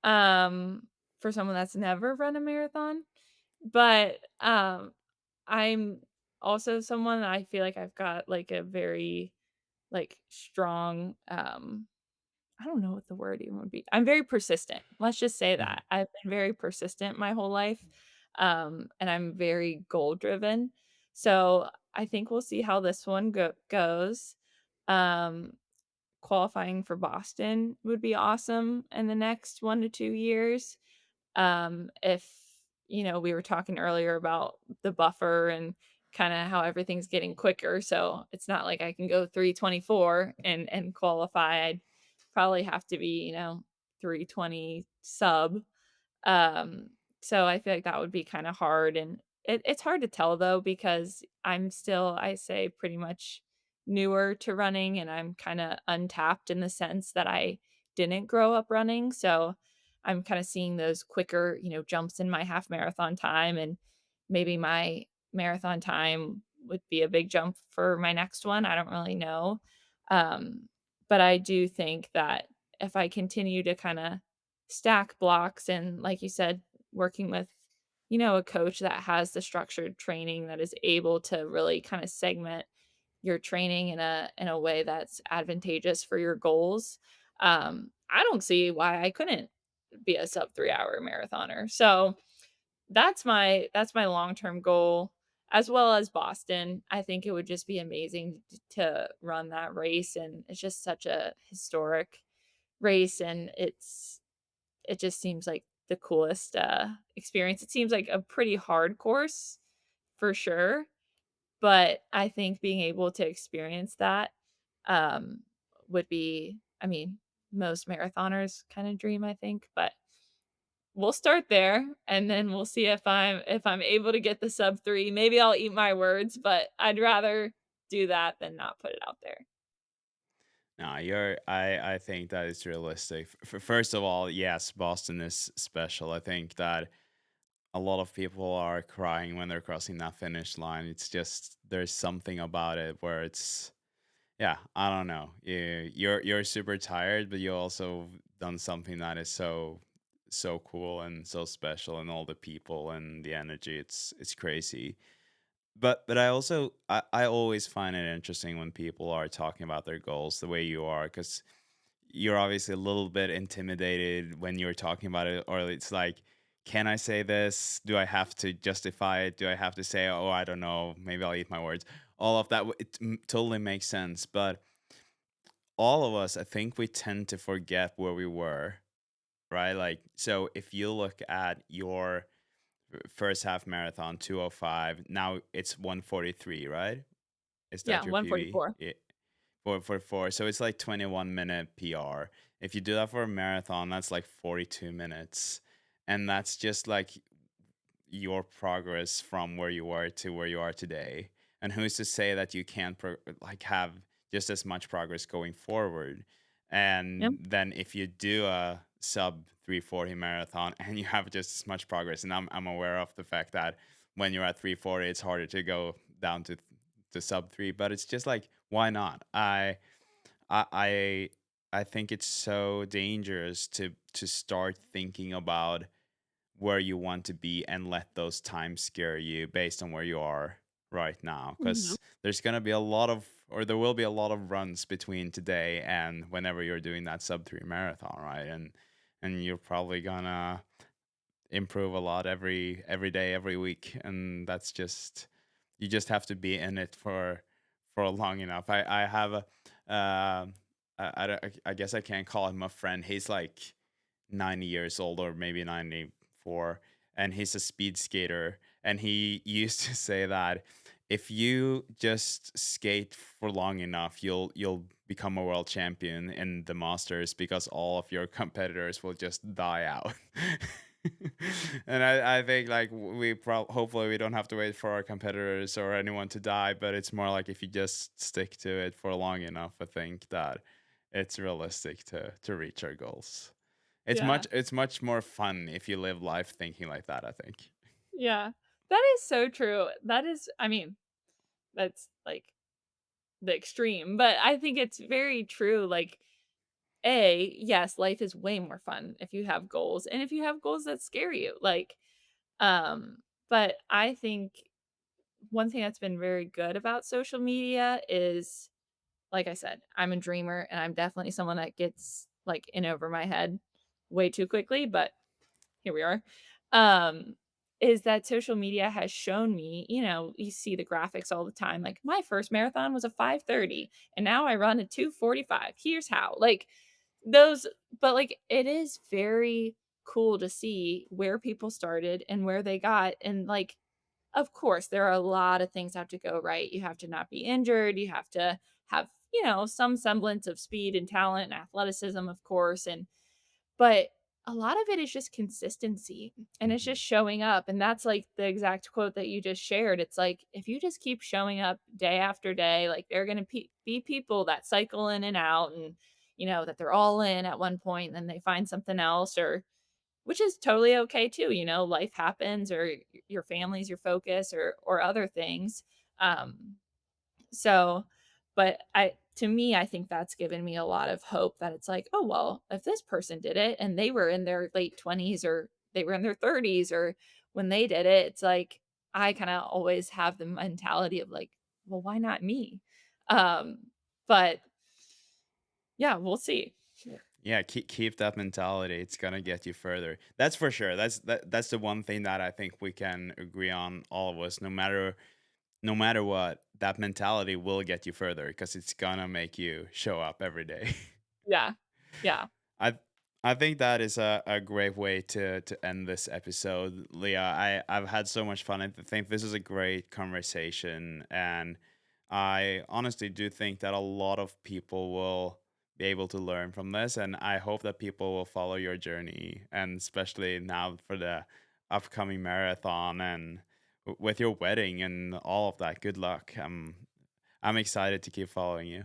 um, for someone that's never run a marathon, but, I'm also someone that I feel like I've got, like, a very, like, strong, I don't know what the word even would be. I'm very persistent. Let's just say Mhm. that. I've been very persistent my whole life, and I'm very goal driven. So, I think we'll see how this one goes. Um, qualifying for Boston would be awesome in the next 1 to 2 years. If, we were talking earlier about the buffer and kinda how everything's getting quicker, so it's not like I can go 3:24 and qualify. I'd probably have to be, 3:20 sub. Um, so I feel like that would be kinda hard, and it's hard to tell, though, because I'm still, I say, pretty much newer to running, and I'm kinda untapped in the sense that I didn't grow up running, so I'm kinda seeing those quicker, jumps in my half marathon time, and maybe my marathon time would be a big jump for my next one, I don't really know. But I do think that if I continue to kinda stack blocks and like you said, working with, a coach that has the structured training that is able to really kind of segment your training in a way that's advantageous for your goals. I don't see why I couldn't be a sub 3 hour marathoner. So that's my long-term goal as well as Boston. I think it would just be amazing to run that race and it's just such a historic race and it just seems like the coolest, experience. It seems like a pretty hard course for sure, but I think being able to experience that, um, would be I mean, most marathoners kinda dream, I think, but we'll start there, and then we'll see if I'm able to get the sub 3. Maybe I'll eat my words, but I'd rather do that than not put it out there. No, I think that is realistic. First of all, yes, Boston is special. I think that a lot of people are crying when they're crossing that finish line. It's just there's something about it where it's, yeah, I don't know. You're super tired, but you also done something that is so cool and so special, and all the people and the energy. It's crazy. But I always find it interesting when people are talking about their goals the way you are, because you're obviously a little bit intimidated when you're talking about it, or it's like, can I say this? Do I have to justify it? Do I have to say, oh, I don't know, maybe I'll eat my words? All of that, totally makes sense. But all of us, I think we tend to forget where we were, right? Like, so if you look at your first half marathon, 2:05, now it's 1:43, right? Is Yeah, that your PB? 144. Yeah. For 4. So it's like 21-minute PR. If you do that for a marathon, that's like 42 minutes. And that's just like your progress from where you were to where you are today. And who's to say that you can't like have just as much progress going forward? Yep. And then if you do a sub 340 marathon and you have just as much progress, and I'm aware of the fact that when you're at 340, it's harder to go down to sub 3, but it's just like, why not? I I I think it's so dangerous to start thinking about where you want to be and let those times scare you based on where you are right now, Mhm. because there's going to be a lot of, or there will be a lot of runs between today and whenever you're doing that sub 3 marathon, right? And you're probably gonna improve a lot every day, every week, and that's just, you just have to be in it for long enough. I have a I guess I can't call him a friend. He's like 90 years old, or maybe 94, and he's a speed skater, and he used to say that if you just skate for long enough, you'll become a world champion in the masters, because all of your competitors will just die out. And I think like hopefully we don't have to wait for our competitors or anyone to die, but it's more like if you just stick to it for long enough, I think that it's realistic to reach our goals. Yeah. It's much more fun if you live life thinking like that, I think. Yeah. That is so true. That is, I mean, that's like the extreme, but I think it's very true. Like, yes, life is way more fun if you have goals and if you have goals that scare you. Like, um, but I think one thing that's been very good about social media is, like I said, I'm a dreamer and I'm definitely someone that gets like in over my head way too quickly, but here we are. Um, is that social media has shown me, you see the graphics all the time. Like my first marathon was a 5:30 and now I run a 2:45. Here's how. Like those, but like it is very cool to see where people started and where they got, and like of course there are a lot of things have to go right. You have to not be injured, you have to have, some semblance of speed and talent and athleticism, of course, and but a lot of it is just consistency and it's Mhm. just showing up. And that's like the exact quote that you just shared. It's like, if you just keep showing up day after day, like there are going to be people that cycle in and out and, that they're all in at one point and then they find something else, or which is totally okay too. Life happens, or your family's your focus, or other things. Um, so, but to me, I think that's given me a lot of hope that it's like, oh, well, if this person did it and they were in their late 20s or they were in their 30s or when they did it, it's like I kind of always have the mentality of like, well, why not me? Um, but yeah, we'll see. Yeah, keep that mentality. It's gonna get you further. That's for sure. That's the one thing that I think we can agree on, all of us. No matter what, that mentality will get you further, because it's gonna make you show up every day. Yeah. Yeah. I I think that is a great way to end this episode, Leah. I've had so much fun. I think this is a great conversation, and I honestly do think that a lot of people will be able to learn from this, and I hope that people will follow your journey, and especially now for the upcoming marathon and with your wedding and all of that. Good luck. I'm excited to keep following you.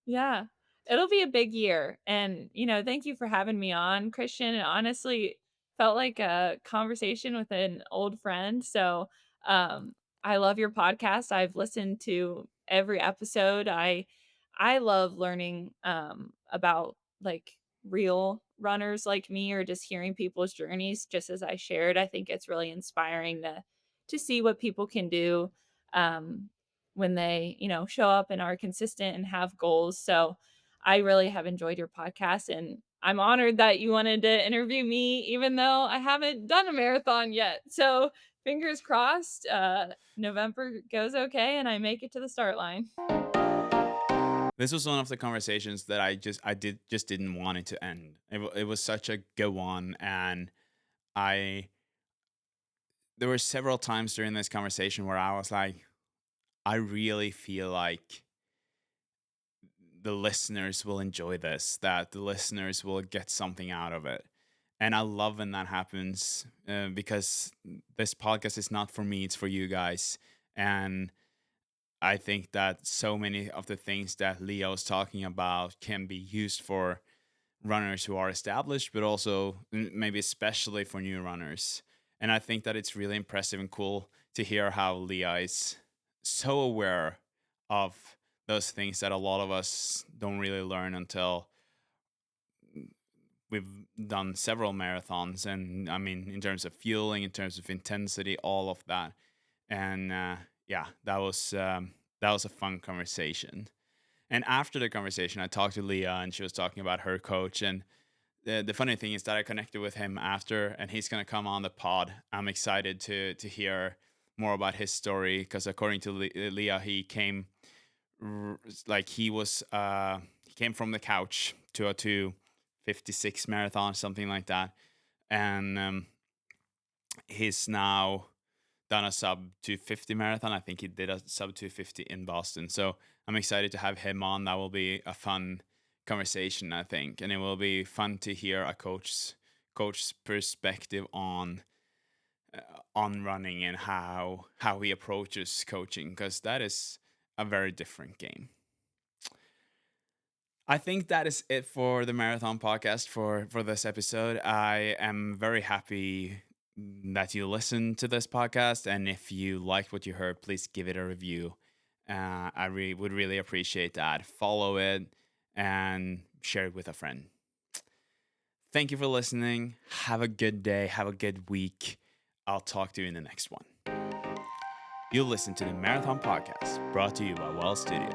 Yeah. It'll be a big year. And, thank you for having me on, Christian. It honestly felt like a conversation with an old friend. So, I love your podcast. I've listened to every episode. I love learning about like real runners like me, or just hearing people's journeys just as I shared. I think it's really inspiring to see what people can do um when they, show up and are consistent and have goals. So I really have enjoyed your podcast, and I'm honored that you wanted to interview me even though I haven't done a marathon yet. So fingers crossed, November goes okay and I make it to the start line. This was one of the conversations that I didn't want it to end. It was such a good one, and I there were several times during this conversation where I was like, I really feel like the listeners will enjoy this, that the listeners will get something out of it. And I love when that happens, because this podcast is not for me, it's for you guys. And I think that so many of the things that Leo's talking about can be used for runners who are established, but also maybe especially for new runners. And I think that it's really impressive and cool to hear how Leah is so aware of those things that a lot of us don't really learn until we've done several marathons. And I mean, in terms of fueling, in terms of intensity, all of that. And yeah, that was a fun conversation. And after the conversation, I talked to Leah, and she was talking about her coach. And the funny thing is that I connected with him after, and he's gonna come on the pod. I'm excited to hear more about his story, because according to Leah, he came like he came from the couch to a 2:56 marathon, something like that, and he's now done a sub 250 marathon. I think he did a sub 250 in Boston. So I'm excited to have him on. That will be a fun conversation, I think, and it will be fun to hear a coach's perspective on running and how he approaches coaching, because that is a very different game. I think that is it for the marathon podcast for this episode. I am very happy that you listened to this podcast, and if you liked what you heard, please give it a review. Would really appreciate that. Follow it and share it with a friend. Thank you for listening. Have a good day. Have a good week. I'll talk to you in the next one. You'll listen to the Marathon Podcast, brought to you by Well Studio.